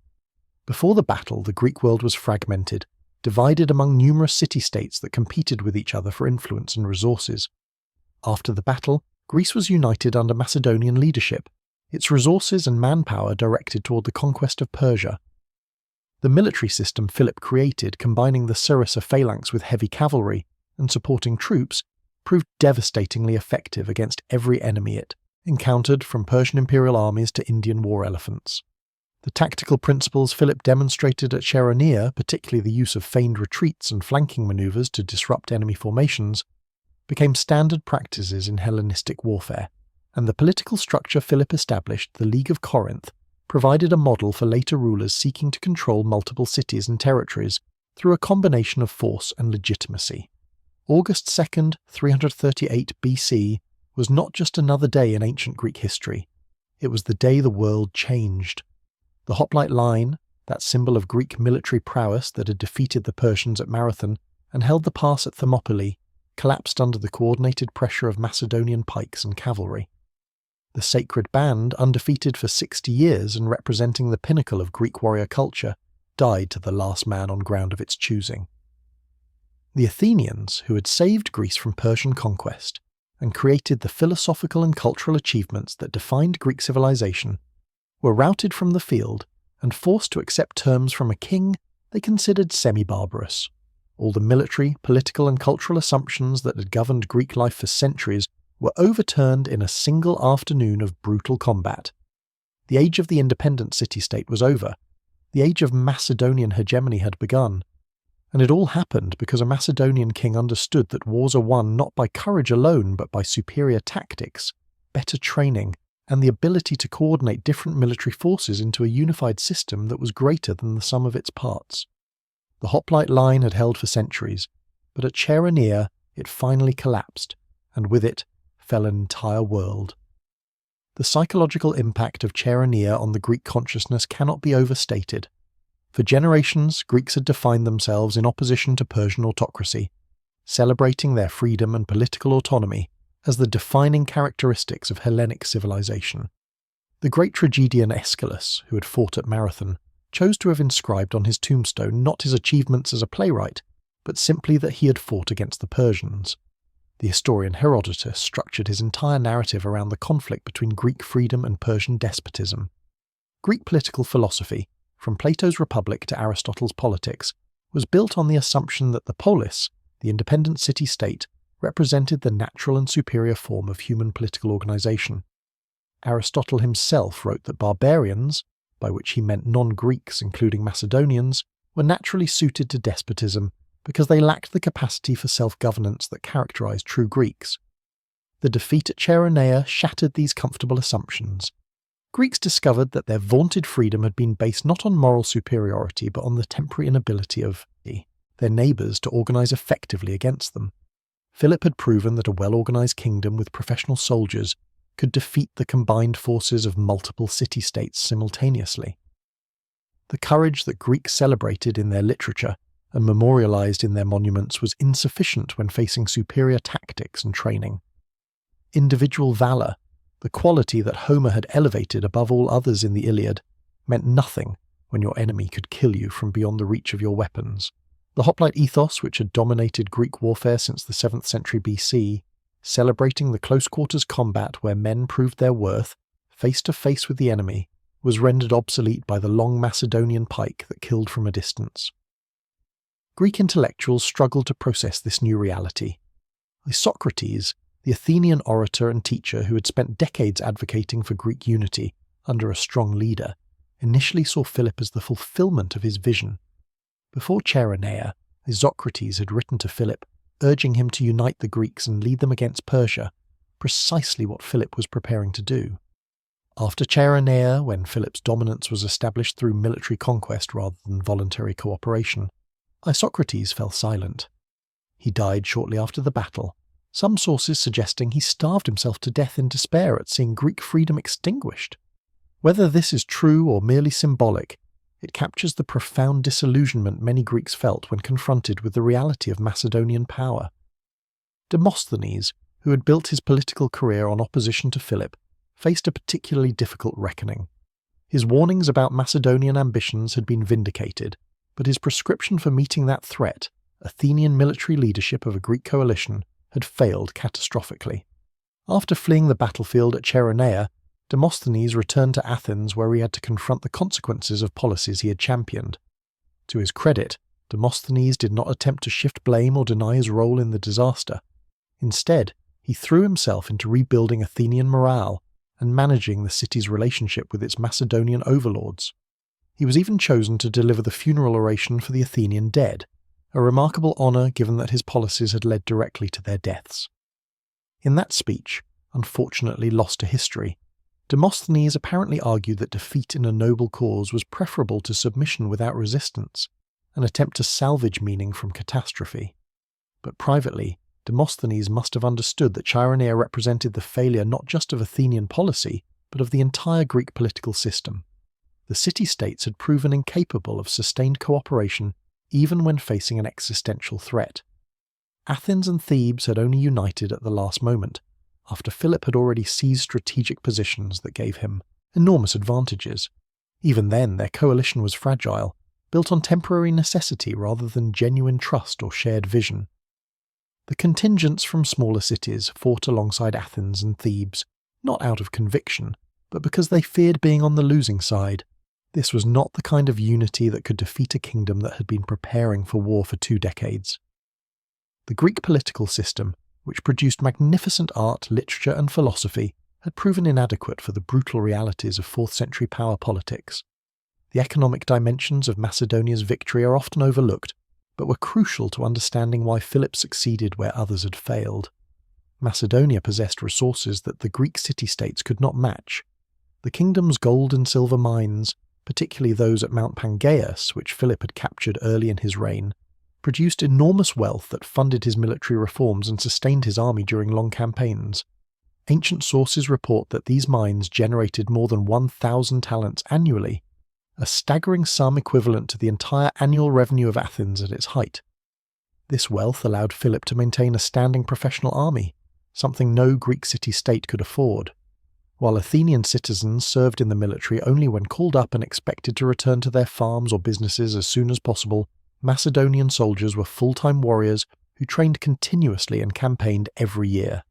Before the battle, the Greek world was fragmented, divided among numerous city-states that competed with each other for influence and resources. After the battle, Greece was united under Macedonian leadership, its resources and manpower directed toward the conquest of Persia. The military system Philip created, combining the Sarissa phalanx with heavy cavalry and supporting troops, proved devastatingly effective against every enemy it encountered, from Persian imperial armies to Indian war elephants. The tactical principles Philip demonstrated at Chaeronea, particularly the use of feigned retreats and flanking maneuvers to disrupt enemy formations, became standard practices in Hellenistic warfare, and the political structure Philip established, the League of Corinth, provided a model for later rulers seeking to control multiple cities and territories through a combination of force and legitimacy. August 2nd, 338 BC, was not just another day in ancient Greek history. It was the day the world changed. The Hoplite line, that symbol of Greek military prowess that had defeated the Persians at Marathon and held the pass at Thermopylae, collapsed under the coordinated pressure of Macedonian pikes and cavalry. The sacred band, undefeated for 60 years and representing the pinnacle of Greek warrior culture, died to the last man on ground of its choosing. The Athenians, who had saved Greece from Persian conquest and created the philosophical and cultural achievements that defined Greek civilization, were routed from the field and forced to accept terms from a king they considered semi-barbarous. All the military, political and cultural assumptions that had governed Greek life for centuries were overturned in a single afternoon of brutal combat. The age of the independent city-state was over. The age of Macedonian hegemony had begun. And it all happened because a Macedonian king understood that wars are won not by courage alone but by superior tactics, better training, and the ability to coordinate different military forces into a unified system that was greater than the sum of its parts. The Hoplite line had held for centuries, but at Chaeronea it finally collapsed, and with it fell an entire world. The psychological impact of Chaeronea on the Greek consciousness cannot be overstated. For generations, Greeks had defined themselves in opposition to Persian autocracy, celebrating their freedom and political autonomy as the defining characteristics of Hellenic civilization. The great tragedian Aeschylus, who had fought at Marathon, chose to have inscribed on his tombstone not his achievements as a playwright, but simply that he had fought against the Persians. The historian Herodotus structured his entire narrative around the conflict between Greek freedom and Persian despotism. Greek political philosophy, from Plato's Republic to Aristotle's Politics, was built on the assumption that the polis, the independent city-state, represented the natural and superior form of human political organization. Aristotle himself wrote that barbarians, by which he meant non-Greeks including Macedonians, were naturally suited to despotism because they lacked the capacity for self-governance that characterized true Greeks. The defeat at Chaeronea shattered these comfortable assumptions. Greeks discovered that their vaunted freedom had been based not on moral superiority but on the temporary inability of their neighbours to organise effectively against them. Philip had proven that a well-organised kingdom with professional soldiers could defeat the combined forces of multiple city-states simultaneously. The courage that Greeks celebrated in their literature and memorialised in their monuments was insufficient when facing superior tactics and training. Individual valour, the quality that Homer had elevated above all others in the Iliad, meant nothing when your enemy could kill you from beyond the reach of your weapons. The Hoplite ethos, which had dominated Greek warfare since the 7th century BC, celebrating the close-quarters combat where men proved their worth, face to face with the enemy, was rendered obsolete by the long Macedonian pike that killed from a distance. Greek intellectuals struggled to process this new reality. Socrates, the Athenian orator and teacher who had spent decades advocating for Greek unity under a strong leader, initially saw Philip as the fulfillment of his vision. Before Chaeronea, Isocrates had written to Philip, urging him to unite the Greeks and lead them against Persia, precisely what Philip was preparing to do. After Chaeronea, when Philip's dominance was established through military conquest rather than voluntary cooperation, Isocrates fell silent. He died shortly after the battle, some sources suggesting he starved himself to death in despair at seeing Greek freedom extinguished. Whether this is true or merely symbolic, it captures the profound disillusionment many Greeks felt when confronted with the reality of Macedonian power. Demosthenes, who had built his political career on opposition to Philip, faced a particularly difficult reckoning. His warnings about Macedonian ambitions had been vindicated, but his prescription for meeting that threat, Athenian military leadership of a Greek coalition, had failed catastrophically. After fleeing the battlefield at Chaeronea, Demosthenes returned to Athens where he had to confront the consequences of policies he had championed. To his credit, Demosthenes did not attempt to shift blame or deny his role in the disaster. Instead, he threw himself into rebuilding Athenian morale and managing the city's relationship with its Macedonian overlords. He was even chosen to deliver the funeral oration for the Athenian dead, a remarkable honour given that his policies had led directly to their deaths. In that speech, unfortunately lost to history, Demosthenes apparently argued that defeat in a noble cause was preferable to submission without resistance, an attempt to salvage meaning from catastrophe. But privately, Demosthenes must have understood that Chaeronea represented the failure not just of Athenian policy, but of the entire Greek political system. The city-states had proven incapable of sustained cooperation even when facing an existential threat. Athens and Thebes had only united at the last moment, after Philip had already seized strategic positions that gave him enormous advantages. Even then, their coalition was fragile, built on temporary necessity rather than genuine trust or shared vision. The contingents from smaller cities fought alongside Athens and Thebes, not out of conviction, but because they feared being on the losing side. This was not the kind of unity that could defeat a kingdom that had been preparing for war for 2 decades. The Greek political system, which produced magnificent art, literature and philosophy, had proven inadequate for the brutal realities of 4th century power politics. The economic dimensions of Macedonia's victory are often overlooked, but were crucial to understanding why Philip succeeded where others had failed. Macedonia possessed resources that the Greek city-states could not match. The kingdom's gold and silver mines, particularly those at Mount Pangaeus, which Philip had captured early in his reign, produced enormous wealth that funded his military reforms and sustained his army during long campaigns. Ancient sources report that these mines generated more than 1,000 talents annually, a staggering sum equivalent to the entire annual revenue of Athens at its height. This wealth allowed Philip to maintain a standing professional army, something no Greek city-state could afford, while Athenian citizens served in the military only when called up and expected to return to their farms or businesses as soon as possible. Macedonian soldiers were full-time warriors who trained continuously and campaigned every year.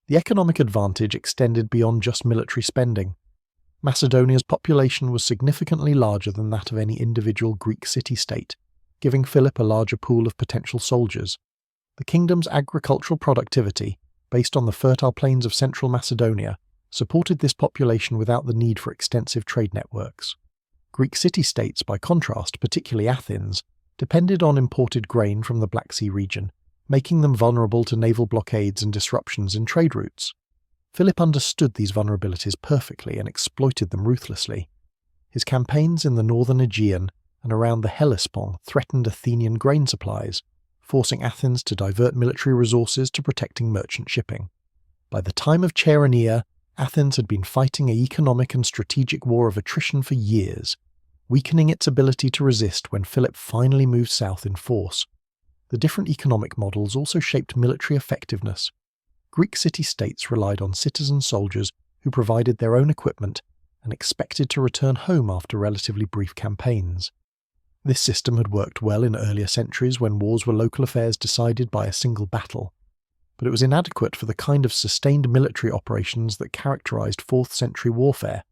The economic advantage extended beyond just military spending. Macedonia's population was significantly larger than that of any individual Greek city-state, giving Philip a larger pool of potential soldiers. The kingdom's agricultural productivity, based on the fertile plains of central Macedonia, supported this population without the need for extensive trade networks. Greek city-states, by contrast, particularly Athens, depended on imported grain from the Black Sea region, making them vulnerable to naval blockades and disruptions in trade routes. Philip understood these vulnerabilities perfectly and exploited them ruthlessly. His campaigns in the northern Aegean and around the Hellespont threatened Athenian grain supplies, forcing Athens to divert military resources to protecting merchant shipping. By the time of Chaeronea, Athens had been fighting an economic and strategic war of attrition for years, weakening its ability to resist when Philip finally moved south in force. The different economic models also shaped military effectiveness. Greek city-states relied on citizen soldiers who provided their own equipment and expected to return home after relatively brief campaigns. This system had worked well in earlier centuries when wars were local affairs decided by a single battle, but it was inadequate for the kind of sustained military operations that characterized 4th century warfare.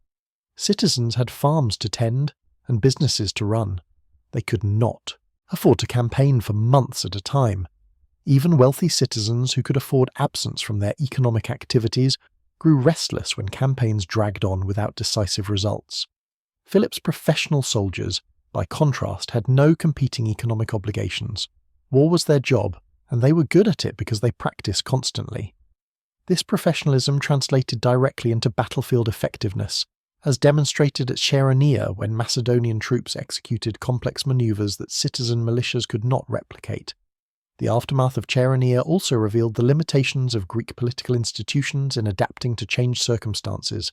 Citizens had farms to tend and businesses to run. They could not afford to campaign for months at a time. Even wealthy citizens who could afford absence from their economic activities grew restless when campaigns dragged on without decisive results. Philip's professional soldiers, by contrast, had no competing economic obligations. War was their job, and they were good at it because they practiced constantly. This professionalism translated directly into battlefield effectiveness, as demonstrated at Chaeronea when Macedonian troops executed complex maneuvers that citizen militias could not replicate. The aftermath of Chaeronea also revealed the limitations of Greek political institutions in adapting to changed circumstances.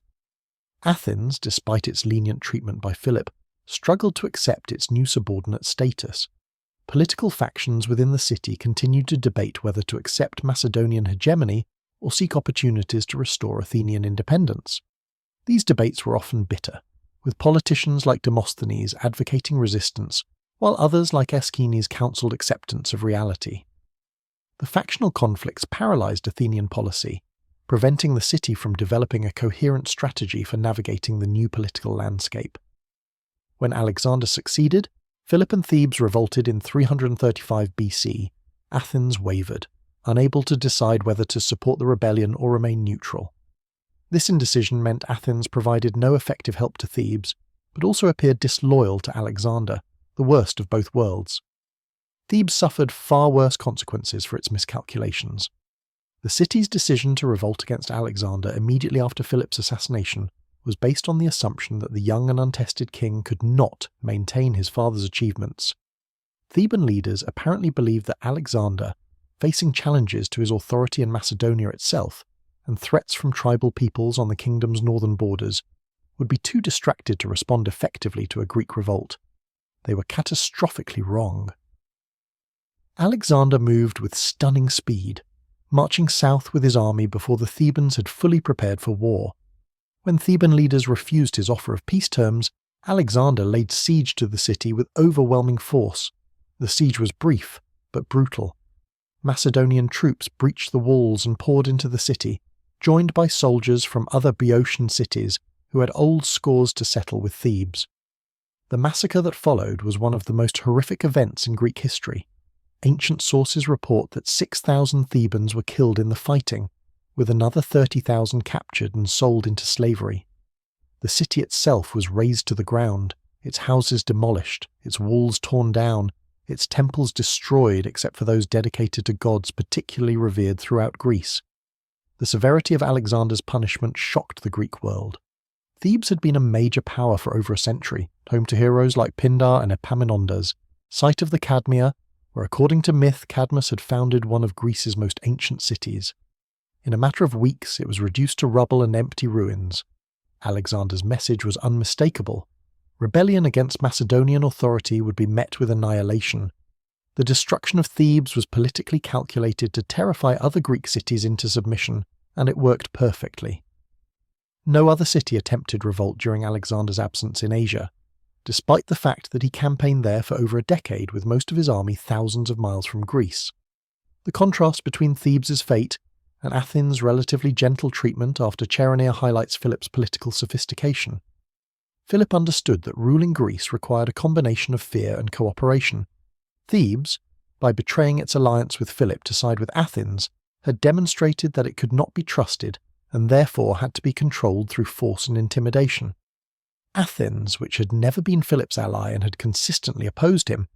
Athens, despite its lenient treatment by Philip, struggled to accept its new subordinate status. Political factions within the city continued to debate whether to accept Macedonian hegemony or seek opportunities to restore Athenian independence. These debates were often bitter, with politicians like Demosthenes advocating resistance, while others like Aeschines counselled acceptance of reality. The factional conflicts paralysed Athenian policy, preventing the city from developing a coherent strategy for navigating the new political landscape. When Alexander succeeded, Philip and Thebes revolted in 335 BC. Athens wavered, unable to decide whether to support the rebellion or remain neutral. This indecision meant Athens provided no effective help to Thebes, but also appeared disloyal to Alexander, the worst of both worlds. Thebes suffered far worse consequences for its miscalculations. The city's decision to revolt against Alexander immediately after Philip's assassination was based on the assumption that the young and untested king could not maintain his father's achievements. Theban leaders apparently believed that Alexander, facing challenges to his authority in Macedonia itself, and threats from tribal peoples on the kingdom's northern borders, would be too distracted to respond effectively to a Greek revolt. They were catastrophically wrong. Alexander moved with stunning speed, marching south with his army before the Thebans had fully prepared for war. When Theban leaders refused his offer of peace terms, Alexander laid siege to the city with overwhelming force. The siege was brief, but brutal. Macedonian troops breached the walls and poured into the city, joined by soldiers from other Boeotian cities who had old scores to settle with Thebes. The massacre that followed was one of the most horrific events in Greek history. Ancient sources report that 6,000 Thebans were killed in the fighting, with another 30,000 captured and sold into slavery. The city itself was razed to the ground, its houses demolished, its walls torn down, its temples destroyed except for those dedicated to gods particularly revered throughout Greece. The severity of Alexander's punishment shocked the Greek world. Thebes had been a major power for over a century, home to heroes like Pindar and Epaminondas, site of the Cadmea, where according to myth Cadmus had founded one of Greece's most ancient cities. In a matter of weeks it was reduced to rubble and empty ruins. Alexander's message was unmistakable. Rebellion against Macedonian authority would be met with annihilation. The destruction of Thebes was politically calculated to terrify other Greek cities into submission, and it worked perfectly. No other city attempted revolt during Alexander's absence in Asia, despite the fact that he campaigned there for over a decade with most of his army thousands of miles from Greece. The contrast between Thebes' fate and Athens' relatively gentle treatment after Chaeronea highlights Philip's political sophistication. Philip understood that ruling Greece required a combination of fear and cooperation. Thebes, by betraying its alliance with Philip to side with Athens, had demonstrated that it could not be trusted and therefore had to be controlled through force and intimidation. Athens, which had never been Philip's ally and had consistently opposed him,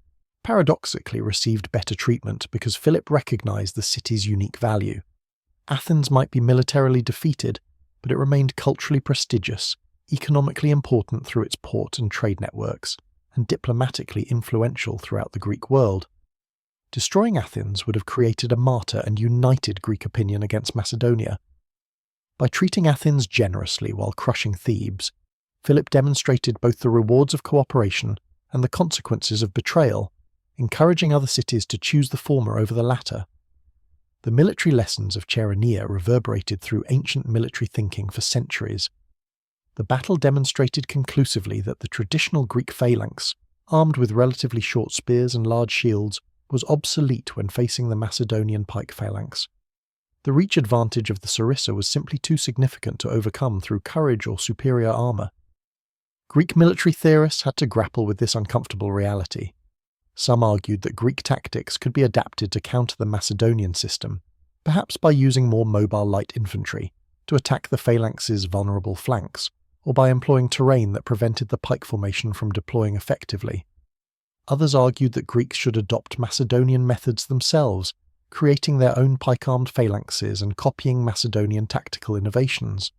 paradoxically received better treatment because Philip recognized the city's unique value. Athens might be militarily defeated, but it remained culturally prestigious, economically important through its port and trade networks, and diplomatically influential throughout the Greek world. Destroying Athens would have created a martyr and united Greek opinion against Macedonia. By treating Athens generously while crushing Thebes, Philip demonstrated both the rewards of cooperation and the consequences of betrayal, encouraging other cities to choose the former over the latter. The military lessons of Chaeronea reverberated through ancient military thinking for centuries. The battle demonstrated conclusively that the traditional Greek phalanx, armed with relatively short spears and large shields, was obsolete when facing the Macedonian pike phalanx. The reach advantage of the sarissa was simply too significant to overcome through courage or superior armour. Greek military theorists had to grapple with this uncomfortable reality. Some argued that Greek tactics could be adapted to counter the Macedonian system, perhaps by using more mobile light infantry to attack the phalanx's vulnerable flanks, or by employing terrain that prevented the pike formation from deploying effectively. Others argued that Greeks should adopt Macedonian methods themselves, creating their own pike-armed phalanxes and copying Macedonian tactical innovations.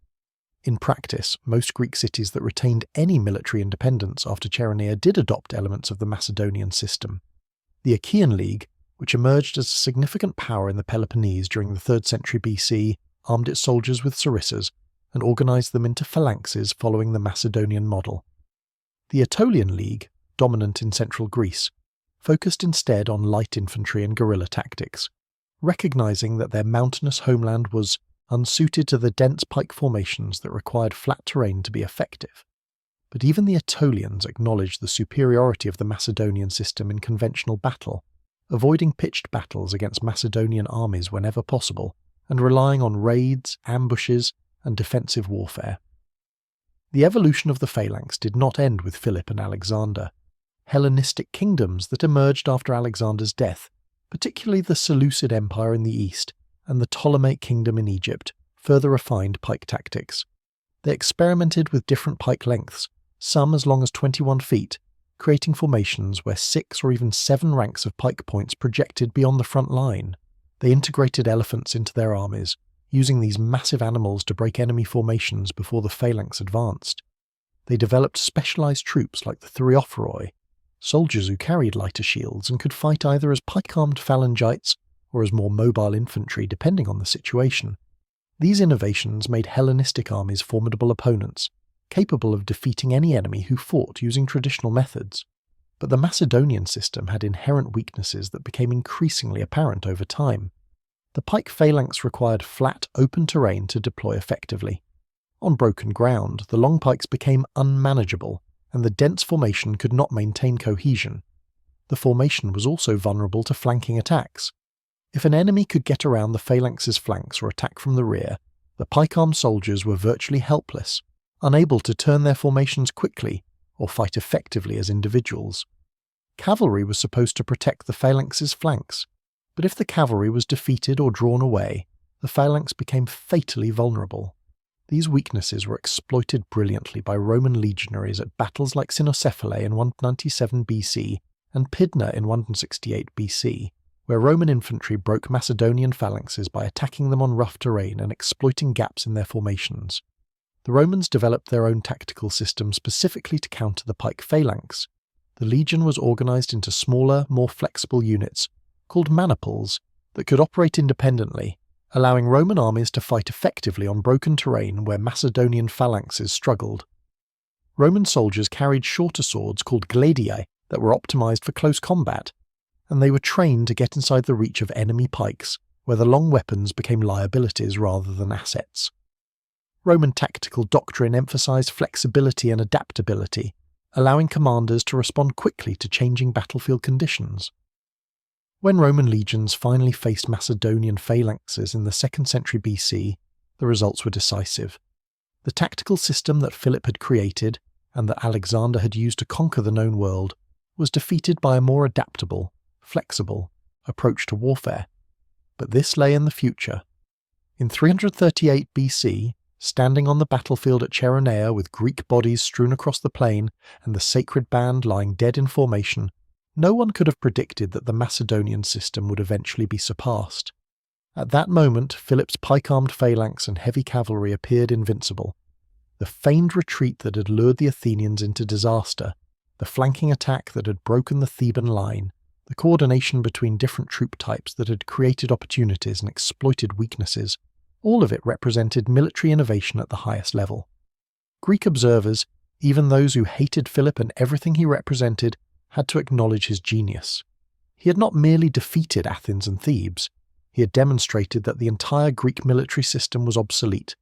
In practice, most Greek cities that retained any military independence after Chaeronea did adopt elements of the Macedonian system. The Achaean League, which emerged as a significant power in the Peloponnese during the 3rd century BC, armed its soldiers with sarissas and organized them into phalanxes following the Macedonian model. The Aetolian League, dominant in central Greece, focused instead on light infantry and guerrilla tactics, recognizing that their mountainous homeland was unsuited to the dense pike formations that required flat terrain to be effective. But even the Aetolians acknowledged the superiority of the Macedonian system in conventional battle, avoiding pitched battles against Macedonian armies whenever possible, and relying on raids, ambushes, and defensive warfare. The evolution of the phalanx did not end with Philip and Alexander. Hellenistic kingdoms that emerged after Alexander's death, particularly the Seleucid Empire in the east and the Ptolemaic kingdom in Egypt, further refined pike tactics. They experimented with different pike lengths, some as long as 21 feet, creating formations where 6 or even 7 ranks of pike points projected beyond the front line. They integrated elephants into their armies, using these massive animals to break enemy formations before the phalanx advanced. They developed specialized troops like the Theriophorai, soldiers who carried lighter shields and could fight either as pike-armed phalangites or as more mobile infantry depending on the situation. These innovations made Hellenistic armies formidable opponents, capable of defeating any enemy who fought using traditional methods. But the Macedonian system had inherent weaknesses that became increasingly apparent over time. The pike phalanx required flat, open terrain to deploy effectively. On broken ground, the long pikes became unmanageable, and the dense formation could not maintain cohesion. The formation was also vulnerable to flanking attacks. If an enemy could get around the phalanx's flanks or attack from the rear, the pike-armed soldiers were virtually helpless, unable to turn their formations quickly or fight effectively as individuals. Cavalry was supposed to protect the phalanx's flanks, but if the cavalry was defeated or drawn away, the phalanx became fatally vulnerable. These weaknesses were exploited brilliantly by Roman legionaries at battles like Cynocephalae in 197 BC and Pydna in 168 BC, where Roman infantry broke Macedonian phalanxes by attacking them on rough terrain and exploiting gaps in their formations. The Romans developed their own tactical system specifically to counter the pike phalanx. The legion was organized into smaller, more flexible units, called maniples, that could operate independently, allowing Roman armies to fight effectively on broken terrain where Macedonian phalanxes struggled. Roman soldiers carried shorter swords called gladiae that were optimized for close combat, and they were trained to get inside the reach of enemy pikes, where the long weapons became liabilities rather than assets. Roman tactical doctrine emphasized flexibility and adaptability, allowing commanders to respond quickly to changing battlefield conditions. When Roman legions finally faced Macedonian phalanxes in the 2nd century BC, the results were decisive. The tactical system that Philip had created, and that Alexander had used to conquer the known world, was defeated by a more adaptable, flexible approach to warfare. But this lay in the future. In 338 BC, standing on the battlefield at Chaeronea with Greek bodies strewn across the plain and the sacred band lying dead in formation, no one could have predicted that the Macedonian system would eventually be surpassed. At that moment, Philip's pike-armed phalanx and heavy cavalry appeared invincible. The feigned retreat that had lured the Athenians into disaster, the flanking attack that had broken the Theban line, the coordination between different troop types that had created opportunities and exploited weaknesses, all of it represented military innovation at the highest level. Greek observers, even those who hated Philip and everything he represented, had to acknowledge his genius. He had not merely defeated Athens and Thebes, he had demonstrated that the entire Greek military system was obsolete,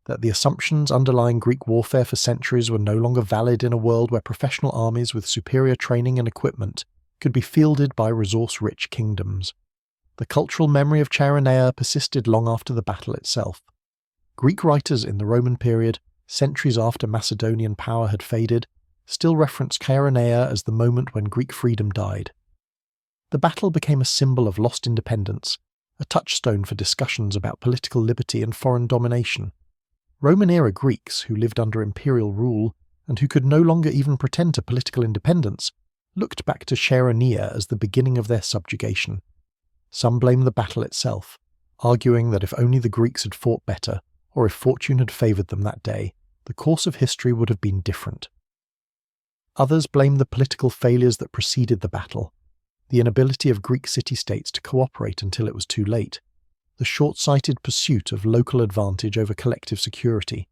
that the assumptions underlying Greek warfare for centuries were no longer valid in a world where professional armies with superior training and equipment could be fielded by resource-rich kingdoms. The cultural memory of Chaeronea persisted long after the battle itself. Greek writers in the Roman period, centuries after Macedonian power had faded, still reference Chaeronea as the moment when Greek freedom died. The battle became a symbol of lost independence, a touchstone for discussions about political liberty and foreign domination. Roman-era Greeks who lived under imperial rule, and who could no longer even pretend to political independence, looked back to Chaeronea as the beginning of their subjugation. Some blame the battle itself, arguing that if only the Greeks had fought better, or if fortune had favoured them that day, the course of history would have been different. Others blame the political failures that preceded the battle, the inability of Greek city-states to cooperate until it was too late, the short-sighted pursuit of local advantage over collective security.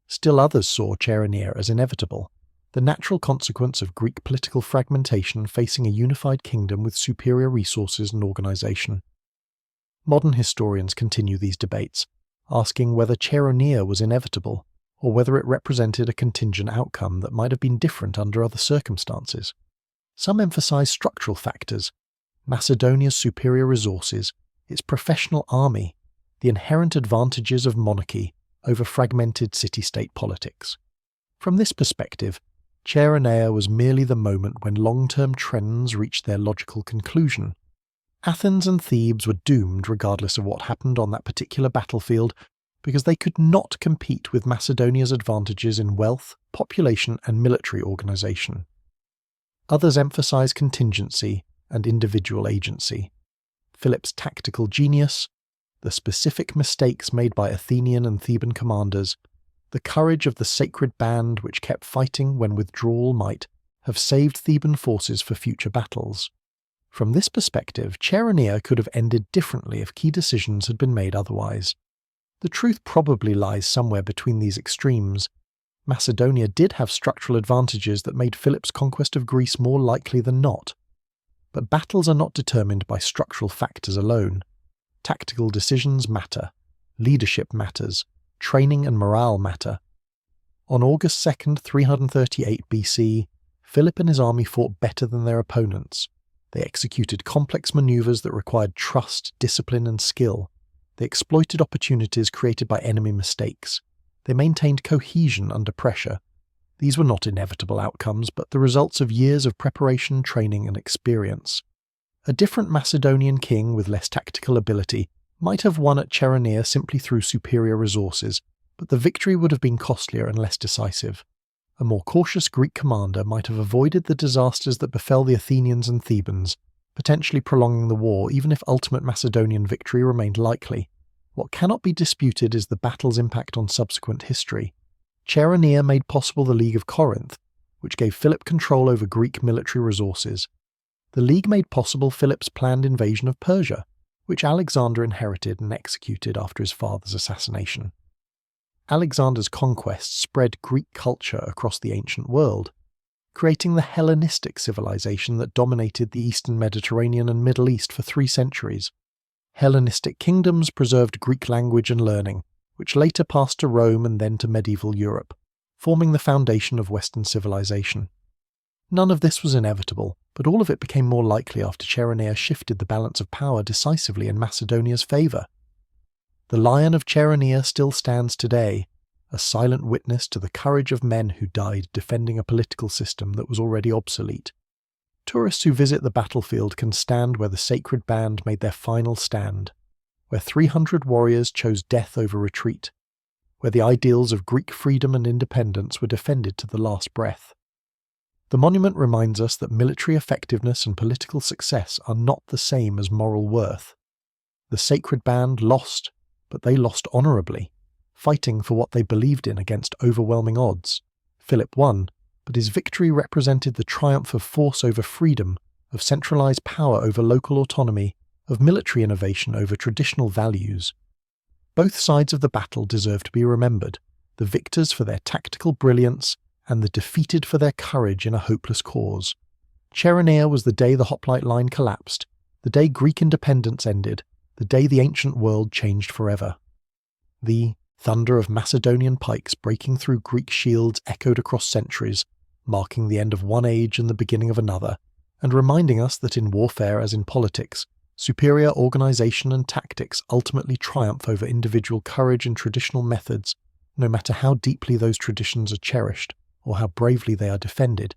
Still others saw Chaeronea as inevitable, the natural consequence of Greek political fragmentation facing a unified kingdom with superior resources and organisation. Modern historians continue these debates, asking whether Chaeronea was inevitable, or whether it represented a contingent outcome that might have been different under other circumstances. Some emphasize structural factors: Macedonia's superior resources, its professional army, the inherent advantages of monarchy over fragmented city-state politics. From this perspective, Chaeronea was merely the moment when long-term trends reached their logical conclusion. Athens and Thebes were doomed regardless of what happened on that particular battlefield, because they could not compete with Macedonia's advantages in wealth, population, and military organisation. Others emphasize contingency and individual agency. Philip's tactical genius, the specific mistakes made by Athenian and Theban commanders, the courage of the sacred band which kept fighting when withdrawal might have saved Theban forces for future battles. From this perspective, Chaeronea could have ended differently if key decisions had been made otherwise. The truth probably lies somewhere between these extremes. Macedonia did have structural advantages that made Philip's conquest of Greece more likely than not. But battles are not determined by structural factors alone. Tactical decisions matter, leadership matters, training and morale matter. On August 2nd, 338 BC, Philip and his army fought better than their opponents. They executed complex maneuvers that required trust, discipline, and skill. They exploited opportunities created by enemy mistakes. They maintained cohesion under pressure. These were not inevitable outcomes, but the results of years of preparation, training, and experience. A different Macedonian king with less tactical ability might have won at Chaeronea simply through superior resources, but the victory would have been costlier and less decisive. A more cautious Greek commander might have avoided the disasters that befell the Athenians and Thebans, potentially prolonging the war even if ultimate Macedonian victory remained likely. What cannot be disputed is the battle's impact on subsequent history. Chaeronea made possible the League of Corinth, which gave Philip control over Greek military resources. The League made possible Philip's planned invasion of Persia, which Alexander inherited and executed after his father's assassination. Alexander's conquests spread Greek culture across the ancient world, creating the Hellenistic civilization that dominated the Eastern Mediterranean and Middle East for 3 centuries. Hellenistic kingdoms preserved Greek language and learning, which later passed to Rome and then to medieval Europe, forming the foundation of Western civilization. None of this was inevitable, but all of it became more likely after Chaeronea shifted the balance of power decisively in Macedonia's favour. The Lion of Chaeronea still stands today, a silent witness to the courage of men who died defending a political system that was already obsolete. Tourists who visit the battlefield can stand where the sacred band made their final stand, where 300 warriors chose death over retreat, where the ideals of Greek freedom and independence were defended to the last breath. The monument reminds us that military effectiveness and political success are not the same as moral worth. The sacred band lost, but they lost honourably, fighting for what they believed in against overwhelming odds. Philip won, but his victory represented the triumph of force over freedom, of centralised power over local autonomy, of military innovation over traditional values. Both sides of the battle deserve to be remembered, the victors for their tactical brilliance and the defeated for their courage in a hopeless cause. Chaeronea was the day the Hoplite line collapsed, the day Greek independence ended, the day the ancient world changed forever. The thunder of Macedonian pikes breaking through Greek shields echoed across centuries, marking the end of one age and the beginning of another, and reminding us that in warfare as in politics, superior organisation and tactics ultimately triumph over individual courage and traditional methods, no matter how deeply those traditions are cherished or how bravely they are defended.